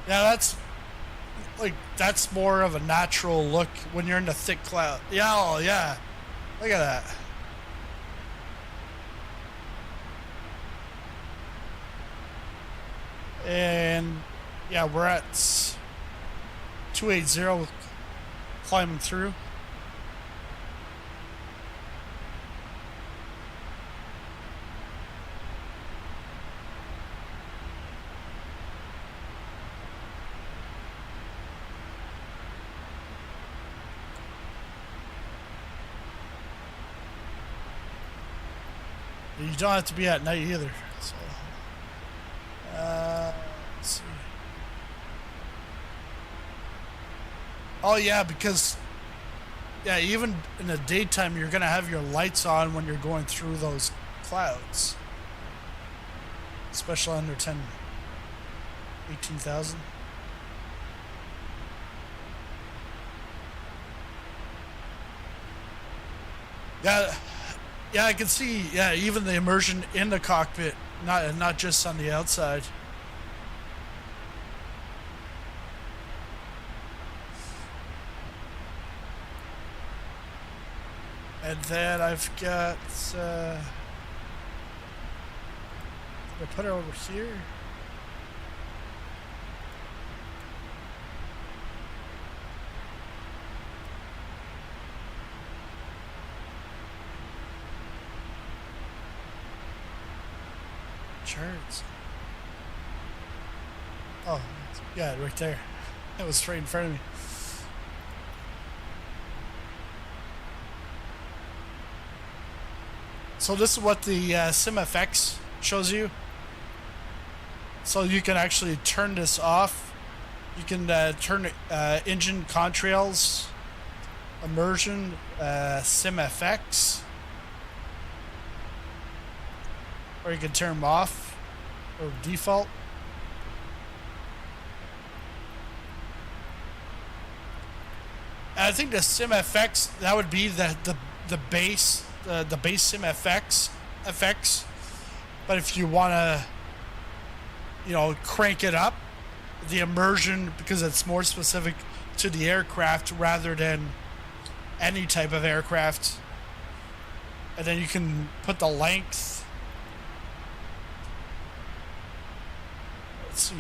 Yeah, that's more of a natural look when you're in the thick cloud. Yeah, oh, yeah. Look at that. And yeah, we're at 280 climbing through. You don't have to be at night either. So, let's see. Oh yeah, because yeah, even in the daytime, you're gonna have your lights on when you're going through those clouds, especially under 18,000. Yeah. Yeah, I can see, yeah, even the immersion in the cockpit, not just on the outside. And then I've got, did I put it over here? Charts. Oh, yeah, right there. That was right in front of me. So this is what the SimFX shows you. So you can actually turn this off You can turn engine contrails, immersion, SimFX, or you can turn them off or default. And I think the SimFX, that would be the base SimFX effects. But if you want to, you know, crank it up, the immersion, because it's more specific to the aircraft rather than any type of aircraft. And then you can put the length. Let's see.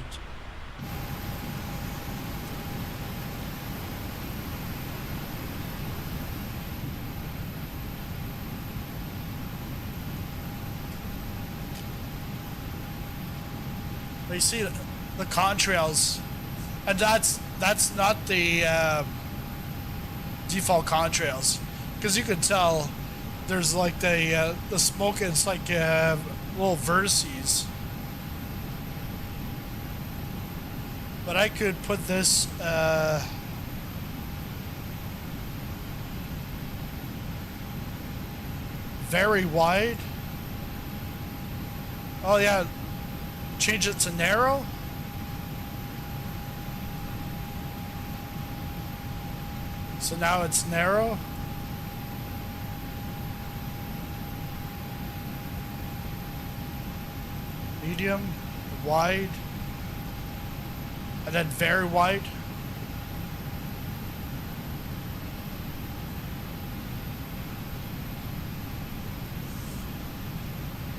But you see the contrails, and that's not the default contrails, because you can tell there's like the smoke. It's like little vertices. But I could put this very wide. Oh yeah. Change it to narrow. So now it's narrow. Medium, wide, and then very wide.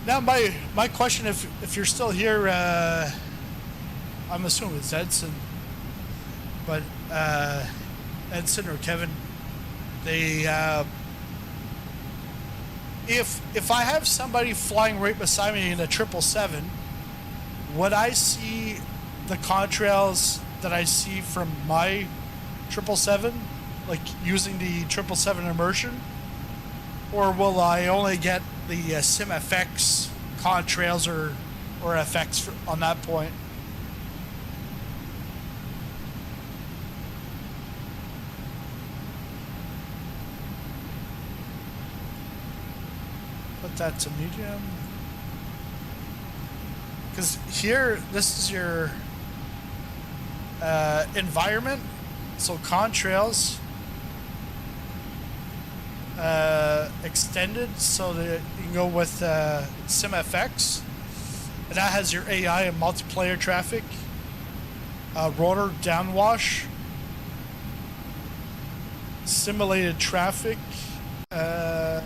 Now my question, if you're still here, I'm assuming it's Edson, but Edson or Kevin, they if I have somebody flying right beside me in a 777, would I see the contrails that I see from my 777, like using the 777 immersion, or will I only get the SimFX contrails or effects on that point? Put that to medium. Because here, this is your environment. So contrails. Extended, so that you can go with SimFX, and that has your AI and multiplayer traffic, rotor downwash, simulated traffic, and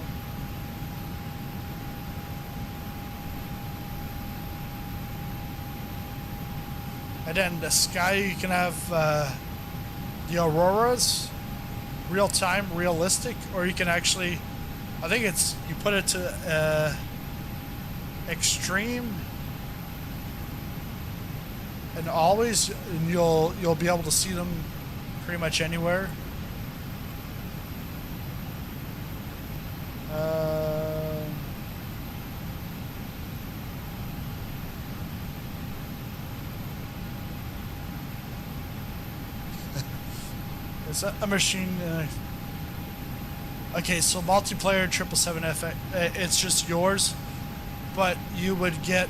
then the sky, you can have the auroras, real time, realistic, or you can actually, I think it's, you put it to extreme, and always, and you'll be able to see them pretty much anywhere. Is that a machine? Okay, so multiplayer 777F, it's just yours, but you would get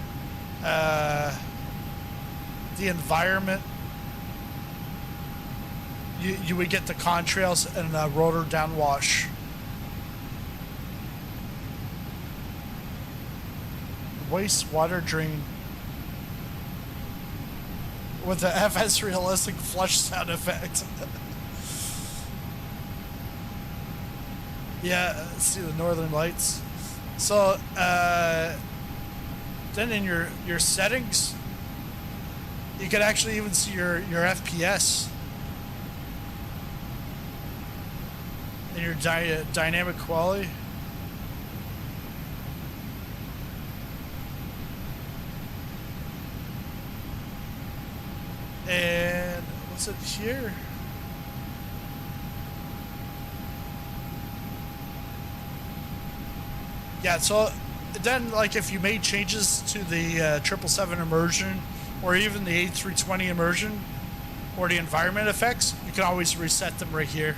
the environment. You would get the contrails and the rotor downwash. Wastewater drain with the FS realistic flush sound effect. Yeah, see the northern lights. So then in your settings, you can actually even see your FPS and your dynamic quality. And what's it here? Yeah, so then, like, if you made changes to the 777 immersion or even the A320 immersion, or the environment effects, you can always reset them right here.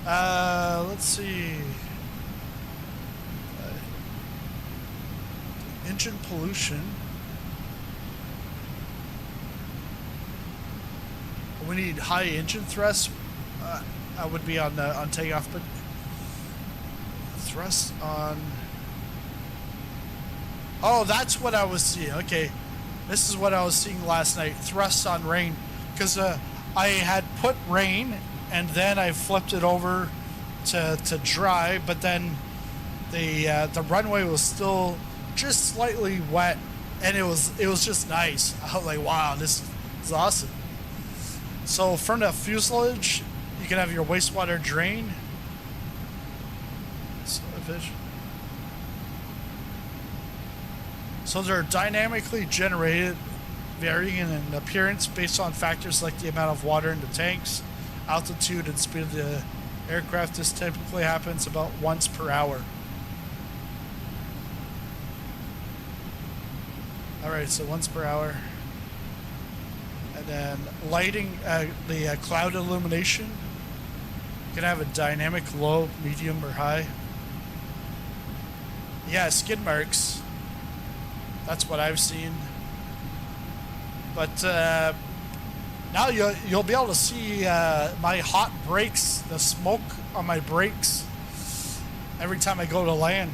Let's see. Engine pollution. We need high engine thrust. I would be on takeoff, but thrust on. Oh, that's what I was seeing. Okay, this is what I was seeing last night. Thrusts on rain, because I had put rain and then I flipped it over to dry, but then the runway was still just slightly wet, and it was just nice. I was like, wow, this is awesome. So from the fuselage, you can have your wastewater drain. So they're dynamically generated, varying in appearance based on factors like the amount of water in the tanks, altitude, and speed of the aircraft. This typically happens about once per hour. Alright, so once per hour. And then lighting, the cloud illumination. You can have a dynamic low, medium, or high. Yeah, skid marks. That's what I've seen. But now you'll be able to see my hot brakes, the smoke on my brakes every time I go to land.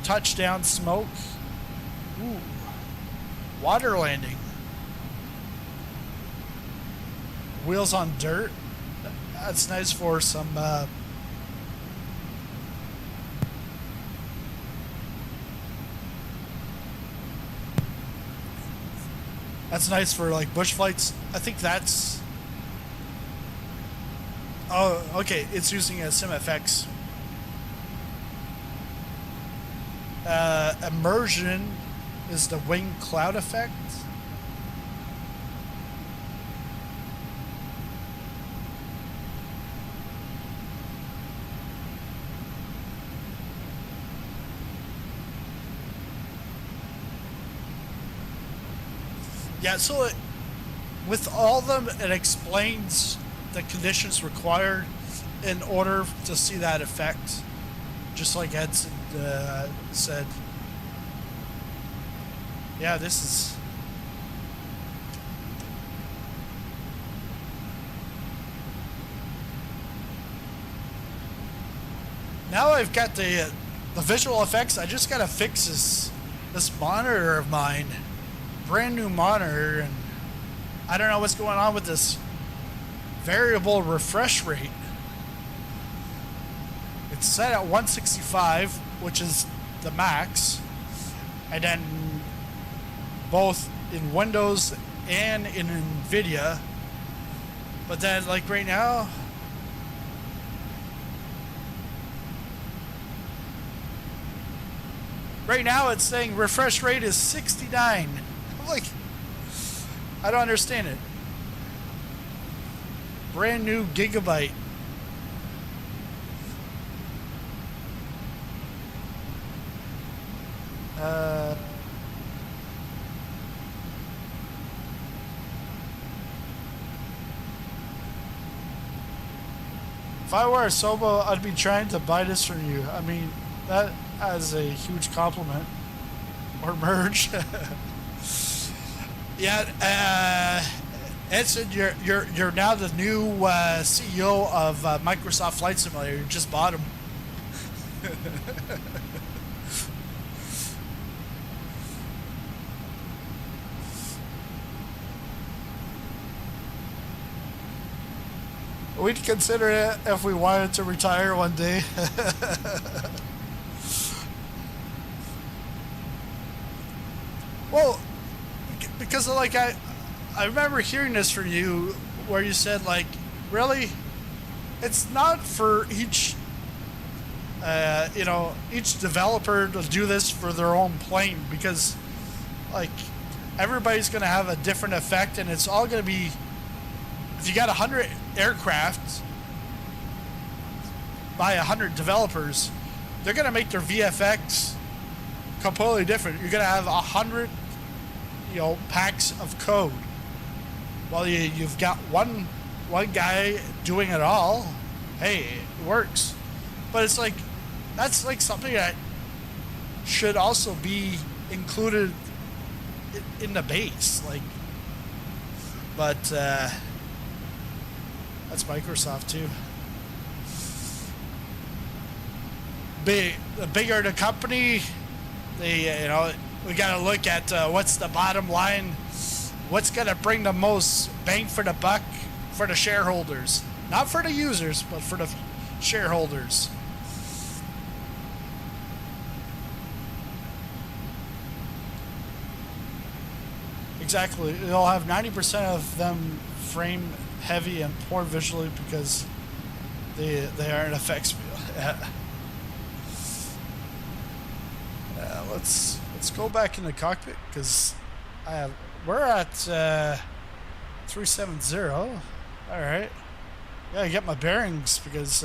Touchdown smoke. Ooh. Water landing. Wheels on dirt. That's nice for some that's nice for like bush flights. I think that's... Oh, okay. It's using a SimFX. Immersion is the wing cloud effect. Yeah, so with all of them, it explains the conditions required in order to see that effect, just like Ed said. Yeah, this is... Now I've got the visual effects. I just gotta fix this monitor of mine. Brand new monitor, and I don't know what's going on with this variable refresh rate. It's set at 165, which is the max, and then both in Windows and in NVIDIA. But then, like right now, it's saying refresh rate is 69. I'm like, I don't understand it. Brand new gigabyte. If I were a Sobo, I'd be trying to buy this from you. I mean, that is a huge compliment. Or merge. Yeah, Edson, you're now the new CEO of Microsoft Flight Simulator. You just bought him. We'd consider it if we wanted to retire one day. Well, because like I remember hearing this from you where you said like, really, it's not for each each developer to do this for their own plane, because like everybody's going to have a different effect, and it's all going to be, if you got 100 aircraft by 100 developers, they're going to make their VFX completely different. You're gonna have 100, packs of code. While you've got one guy doing it all. Hey, it works. But it's like, that's like something that should also be included in the base. Like, but that's Microsoft too. The bigger the company, we got to look at what's the bottom line, what's going to bring the most bang for the buck for the shareholders. Not for the users, but for the shareholders. Exactly. They'll have 90% of them frame heavy and poor visually because they aren't effects. Let's go back in the cockpit because we're at 370. All right. Gotta get my bearings because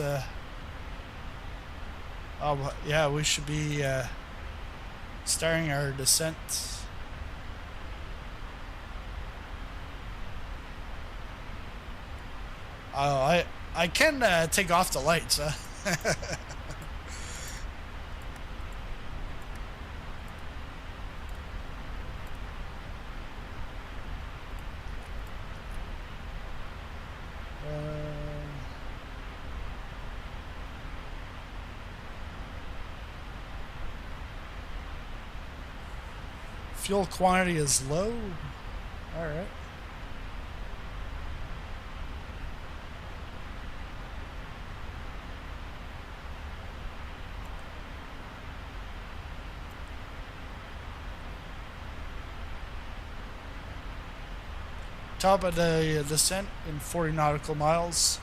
we should be starting our descent. Oh, I can take off the lights, huh? Fuel quantity is low. All right. Top of the descent in 40 nautical miles.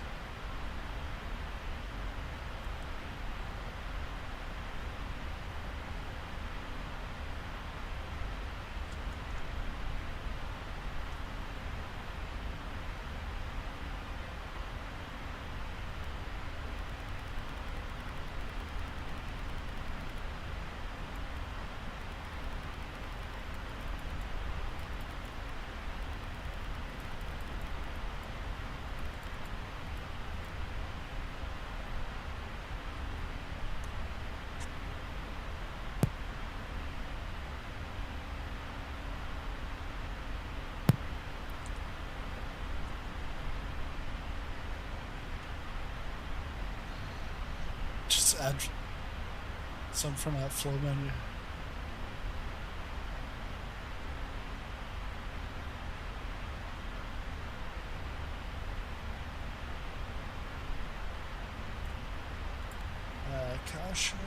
Just add some from that flow menu. Caution.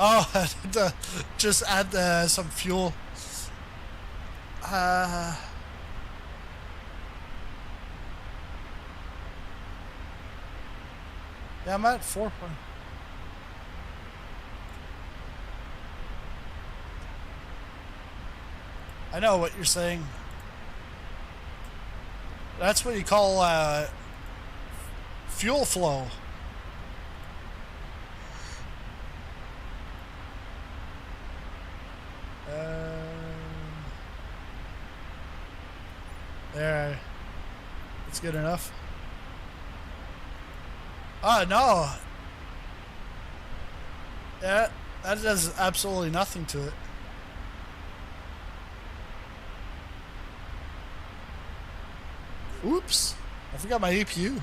Oh, just add some fuel. Yeah, I'm at 4. I know what you're saying. That's what you call fuel flow. There. It's good enough. Oh, no. Yeah, that does absolutely nothing to it. Oops. I forgot my APU.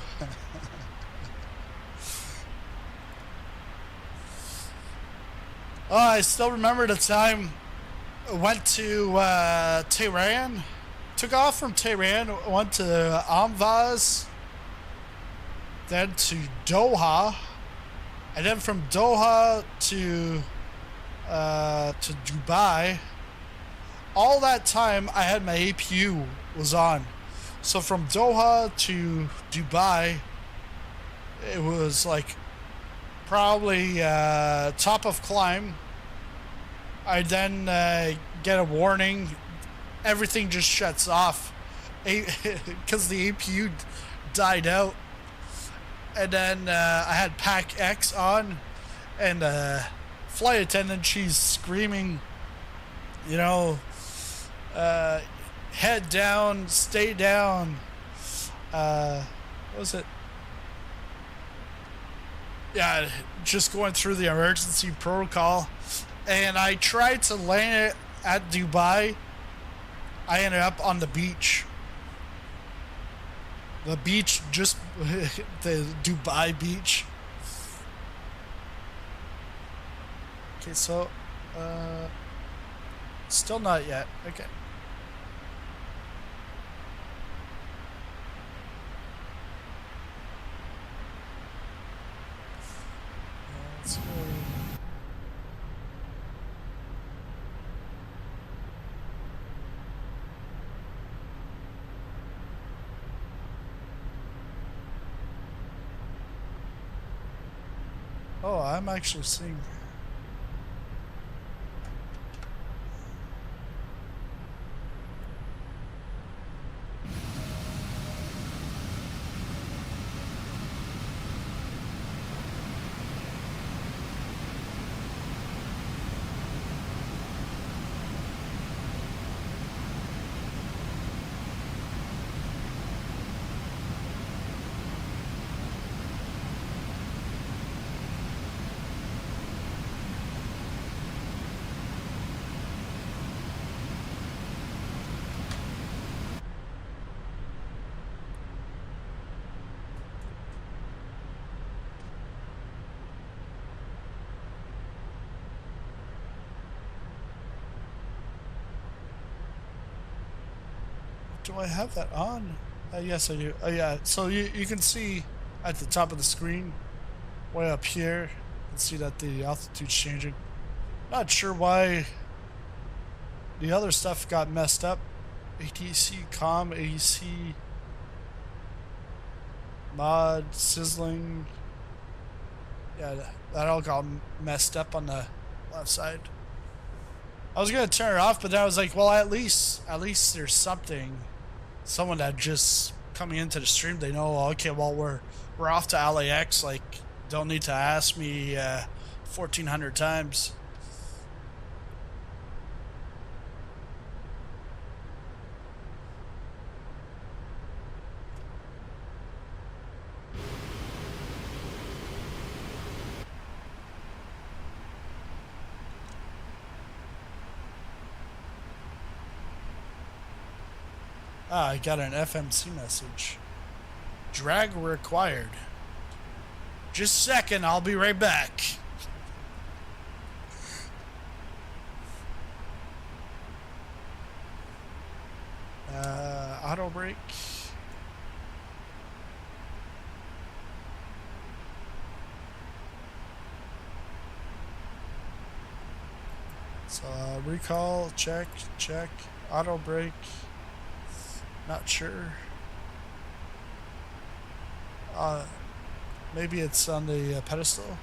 Oh, I still remember the time went to Tehran. Took off from Tehran, went to Amvaz, then to Doha, and then from Doha to Dubai. All that time I had my APU was on. So from Doha to Dubai, it was like probably top of climb. I then get a warning. Everything just shuts off because the APU died out. And then I had Pack X on, and flight attendant, she's screaming, you know, head down, stay down. What was it? Yeah, just going through the emergency protocol. And I tried to land it at Dubai. I ended up on the beach. The beach, just the Dubai beach. Okay, so still not yet. Okay. Let's go. Oh, I'm actually seeing. Do I have that on? Yes, I do. Yeah, so you can see at the top of the screen, way up here, you can see that the altitude's changing. Not sure why the other stuff got messed up. ATC, COM, AEC, mod, sizzling. Yeah, that all got messed up on the left side. I was gonna turn it off, but then I was like, well, at least there's something. Someone that just coming into the stream, they know, okay, well, we're off to LAX, like, don't need to ask me 1,400 times. Ah, I got an FMC message. Drag required. Just a second, I'll be right back. Auto brake. So recall, check, auto brake. Not sure. Maybe it's on the pedestal.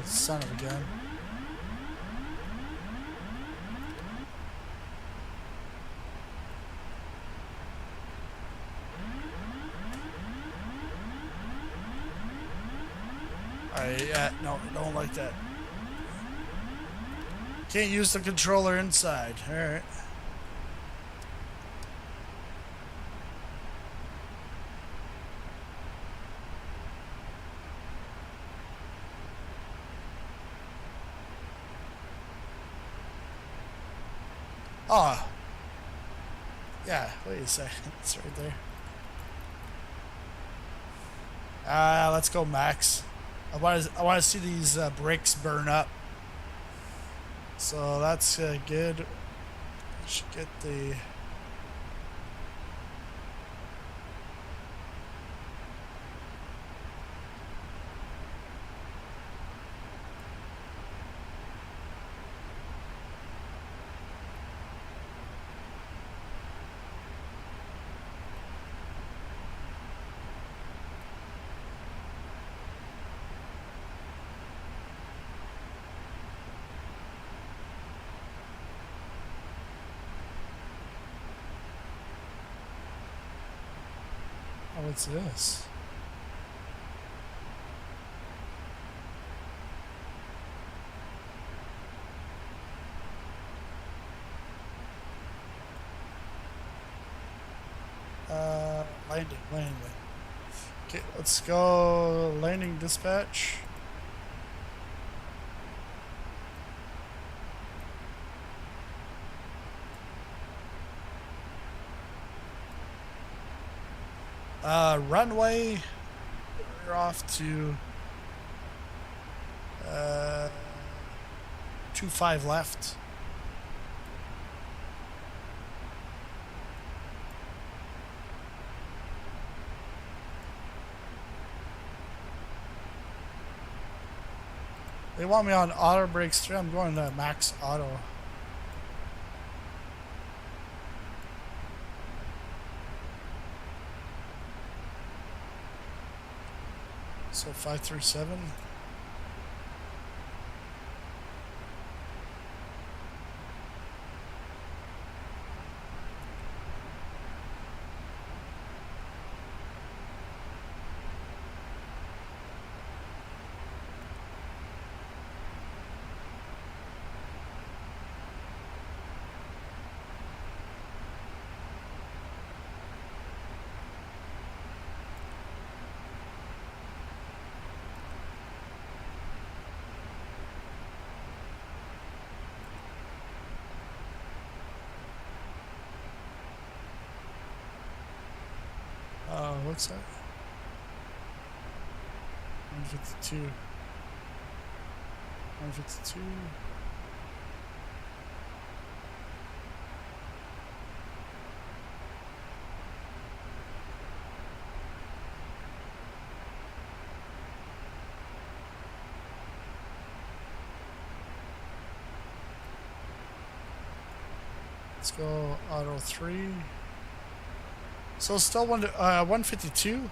Son of a gun. No, don't like that. Can't use the controller inside. Alright. Oh. Yeah, wait a second. It's right there. Let's go max. I want to see these brakes burn up. So that's good. I should get the... Oh, what's this? Landing. Okay, let's go landing dispatch. Runway. We're off to 25 left. They want me on auto brakes too. I'm going to max auto. So 537. What's that? 152. 152. Let's go auto 3. So still 152.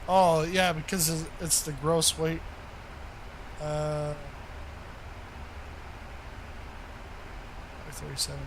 Oh yeah, because it's the gross weight. 37.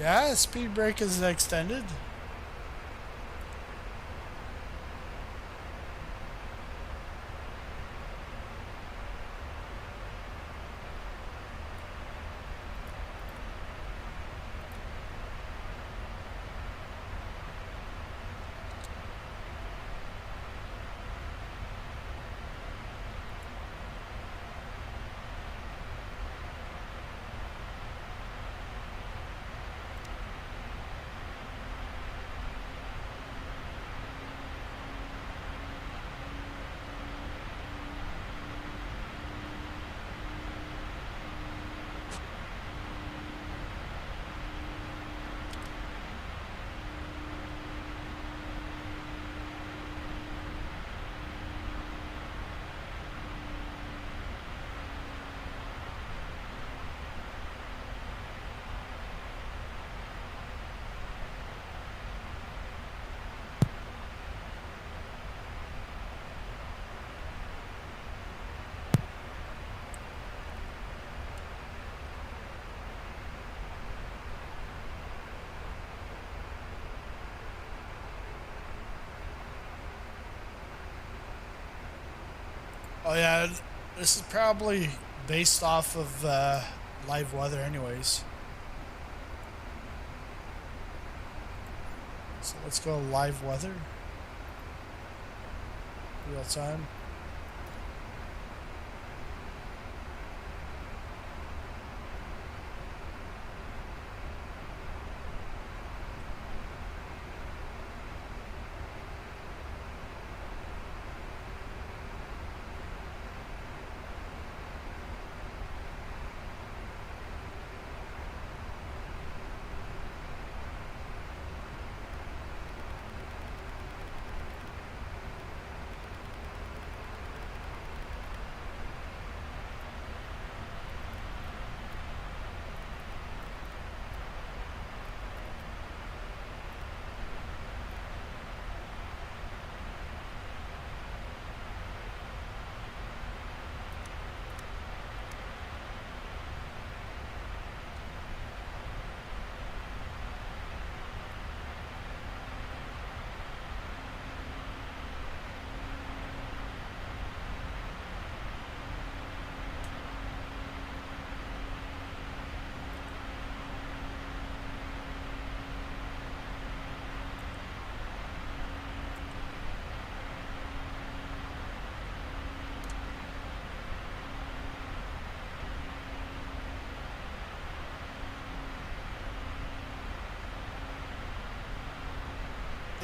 Yeah, speed brake is extended. Oh yeah, this is probably based off of live weather anyways. So let's go live weather. Real time.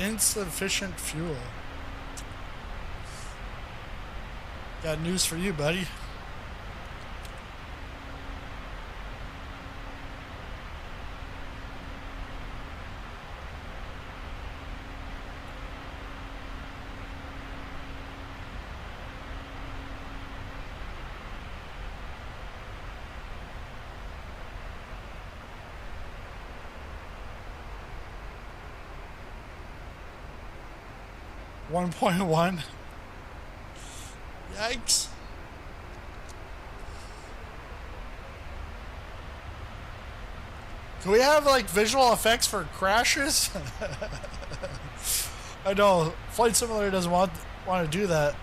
Insufficient fuel. Got news for you, buddy. .1. Yikes. Can we have like visual effects for crashes? I know Flight Simulator doesn't want to do that.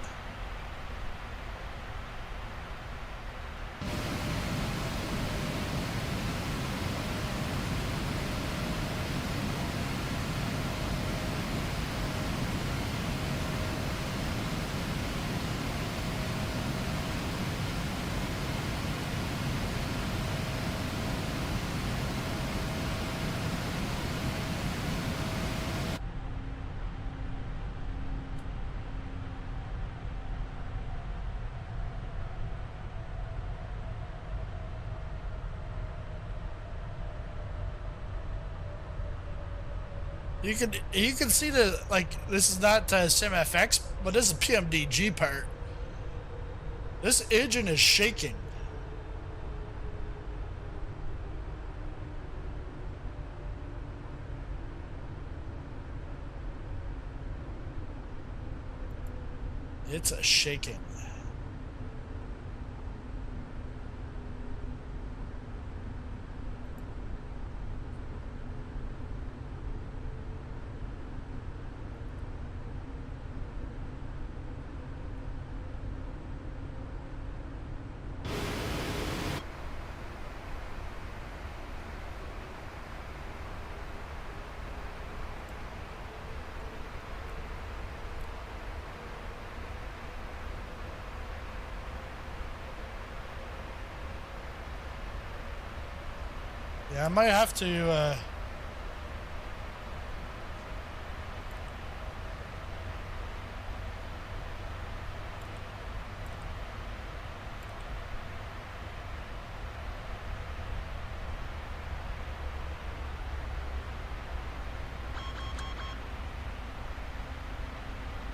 You can see the, like, this is not SimFX, but this is PMDG part. This engine is shaking. It's a shaking. Yeah, I might have to,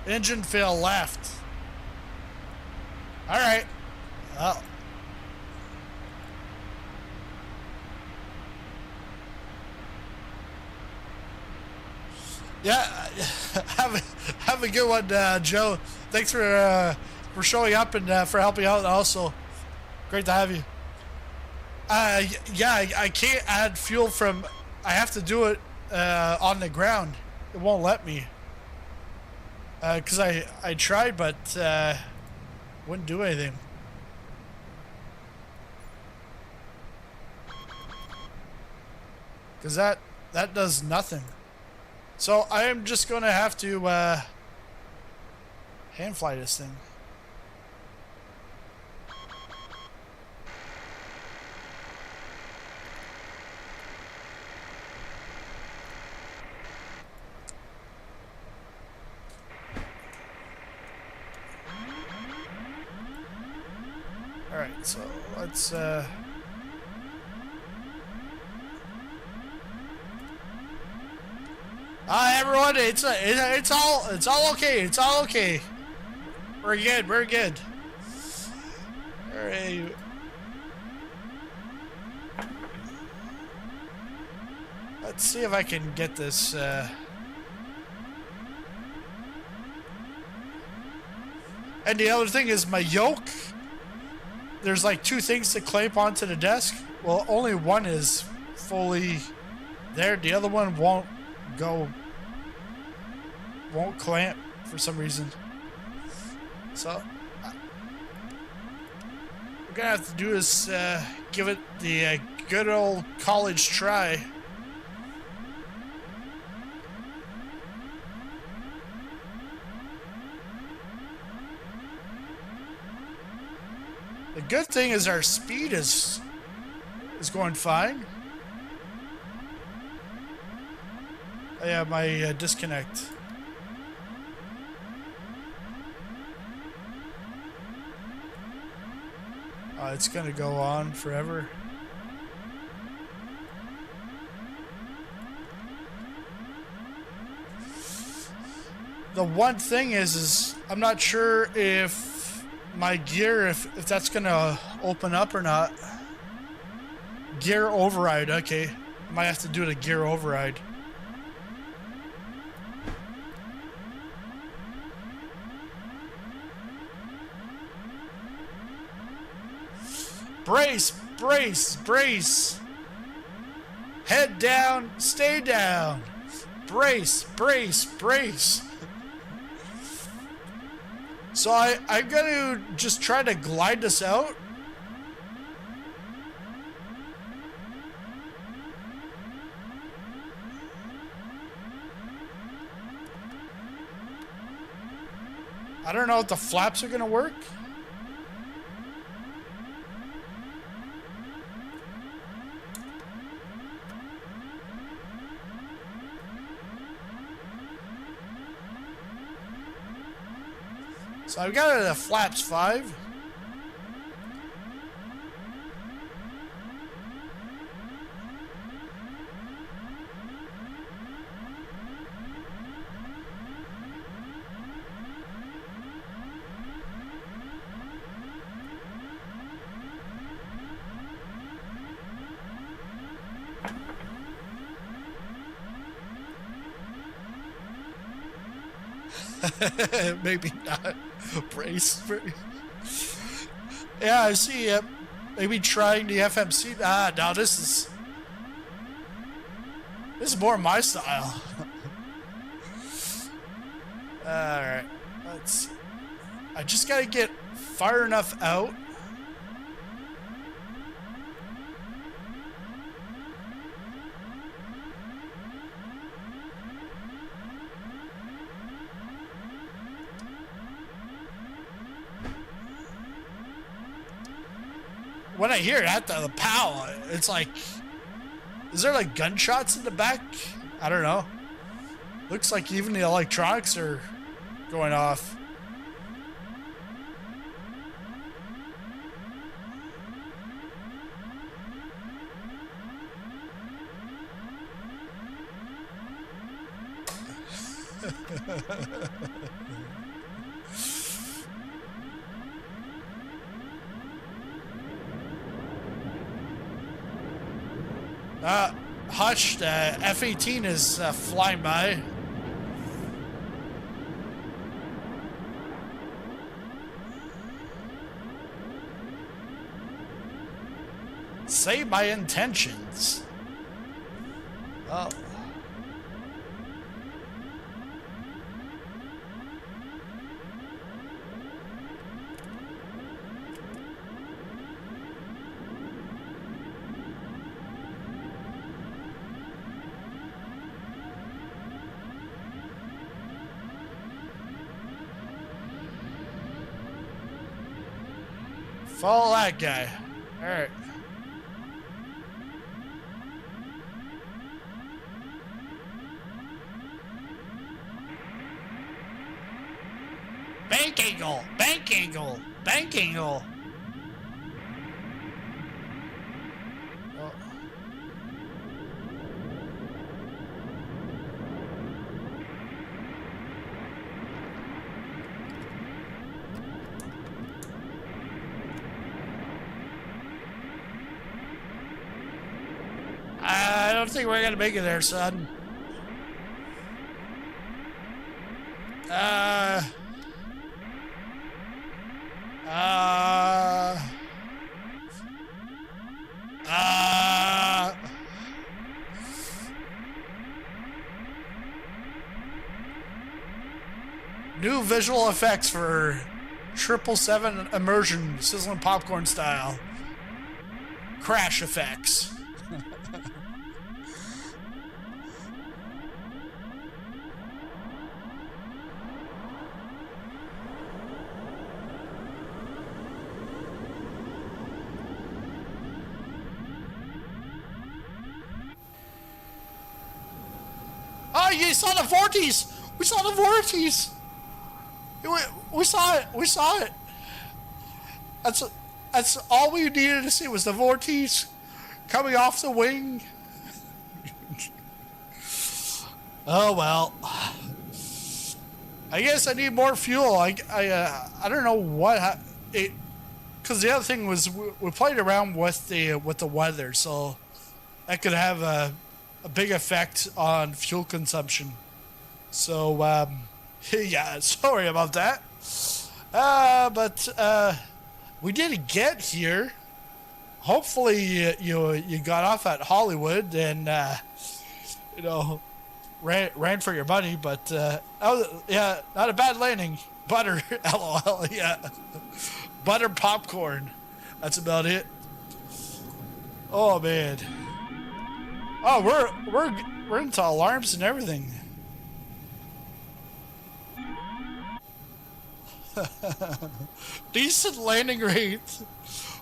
engine fail left. All right. Well. Yeah, have a good one, Joe. Thanks for showing up and for helping out. Also, great to have you. Yeah, I can't add fuel from. I have to do it on the ground. It won't let me. Cause I tried, but wouldn't do anything. Cause that does nothing. So I am just gonna have to hand fly this thing. All right, so let's everyone, it's all okay. It's all okay. We're good. We're good. All right. Let's see if I can get this. And the other thing is my yoke. There's like two things to clamp onto the desk. Well, only one is fully there. The other one won't clamp for some reason. So we're gonna have to do is give it the good old college try. The good thing is our speed is going fine. Oh, yeah, my disconnect. It's gonna go on forever. The one thing is I'm not sure if my gear, if that's gonna open up or not. Gear override, okay. I might have to do the gear override. Brace, brace, brace. Head down, stay down. Brace, brace, brace. So I'm gonna just try to glide this out. I don't know if the flaps are gonna work. So I've got it at flaps 5. Maybe not. Brace. Yeah, I see. Yep. Maybe trying the FMC. No, this is more my style. All right. Let's see. I just gotta get far enough out. When I hear that, the pow, it's like Is there like gunshots in the back? I don't know. Looks like even the electronics are going off. Hushed, F-18 is flying by. Say my intentions. Oh. Follow that guy. All right. Bank angle, bank angle, bank angle. Oh. I don't think we're gonna make it there, son. New visual effects for 777 Immersion, sizzling popcorn style. Crash effects. Oh, you saw the vortices! We saw the vortices! We saw it! We saw it! That's all we needed to see was the vortices coming off the wing. Oh well. I guess I need more fuel. I don't know what because the other thing was we played around with the weather, so that could have a big effect on fuel consumption. So yeah, sorry about that. But we did get here. Hopefully you got off at Hollywood and you know ran for your money, but yeah, not a bad landing. Butter, lol, yeah. Butter popcorn. That's about it. Oh man. Oh, we're into alarms and everything. Decent landing rate.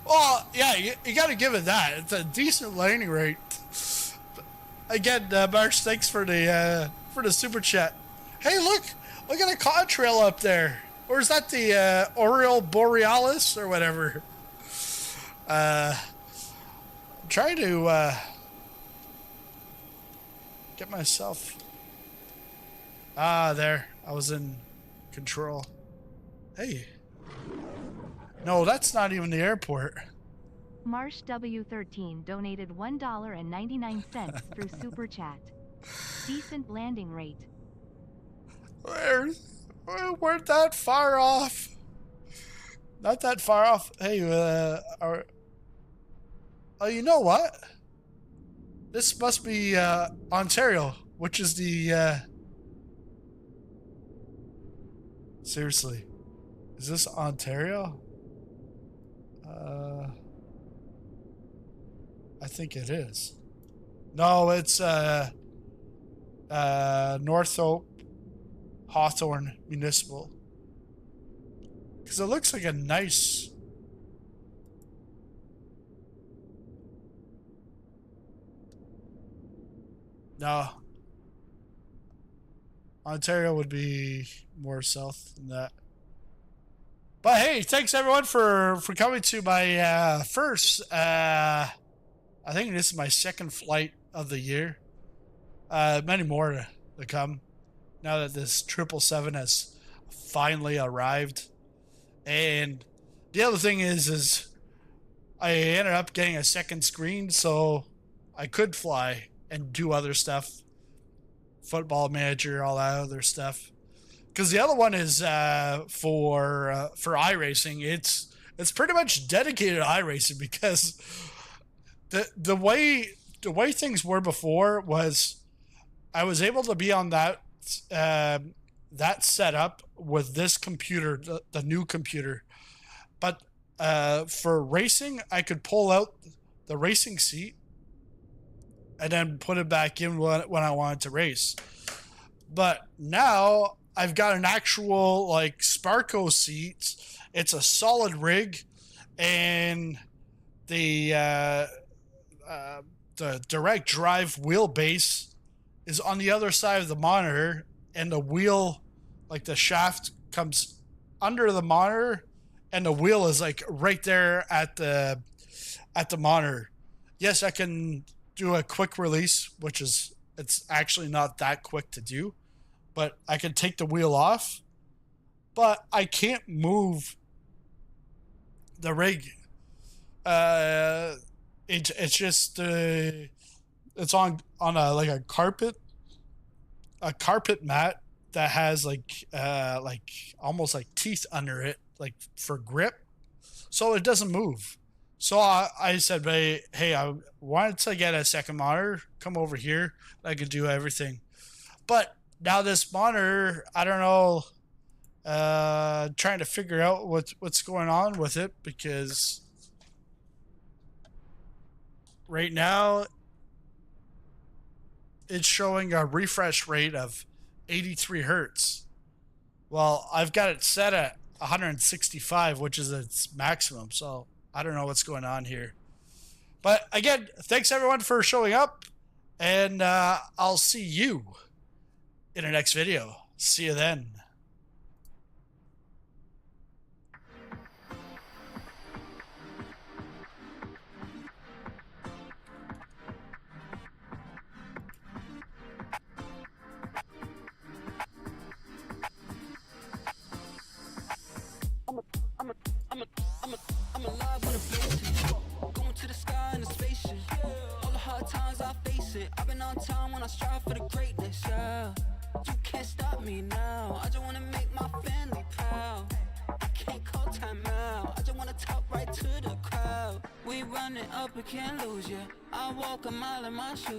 Oh yeah, you got to give it that. It's a decent landing rate. Again, Marsh, thanks for the super chat. Hey, look at a contrail up there. Or is that the Aurora Borealis or whatever? I'm trying to get myself. There. I was in control. Hey. No, that's not even the airport. Marsh W13 donated $1.99 through Super Chat. Decent landing rate. We're that far off. Not that far off. Hey, oh, you know what? This must be Ontario, which is the seriously. Is this Ontario? I think it is. No, it's North Hope Hawthorne Municipal. Because it looks like a nice... No. Ontario would be more south than that. But hey, thanks everyone for coming to my first, I think this is my second flight of the year. Many more to come now that this 777 has finally arrived. And the other thing is I ended up getting a second screen so I could fly and do other stuff. Football Manager, all that other stuff. Because the other one is for iRacing. It's pretty much dedicated to iRacing because the way things were before was I was able to be on that setup with this computer, the new computer. But for racing, I could pull out the racing seat and then put it back in when I wanted to race. But now I've got an actual like Sparco seat. It's a solid rig, and the direct drive wheelbase is on the other side of the monitor, and the wheel, like the shaft, comes under the monitor, and the wheel is like right there at the monitor. Yes, I can do a quick release, which is, it's actually not that quick to do, but I can take the wheel off, but I can't move the rig. It's just it's on a like a carpet mat that has like almost like teeth under it, like for grip, so it doesn't move. So I said, hey, I wanted to get a second monitor. Come over here. I could do everything. But now this monitor, I don't know, trying to figure out what's going on with it, because right now it's showing a refresh rate of 83 hertz. Well, I've got it set at 165, which is its maximum. So I don't know what's going on here. But again, thanks everyone for showing up, and I'll see you in the next video. See you then. I'm alive when I'm facing. Going to the sky in a spaceship. All the hard times I face it. I've been on time when I strive for the greatness, yeah. You can't stop me now. I just wanna make my family proud. I can't call time out. I just wanna talk right to the crowd. We running up, we can't lose, yeah. I walk a mile in my shoes.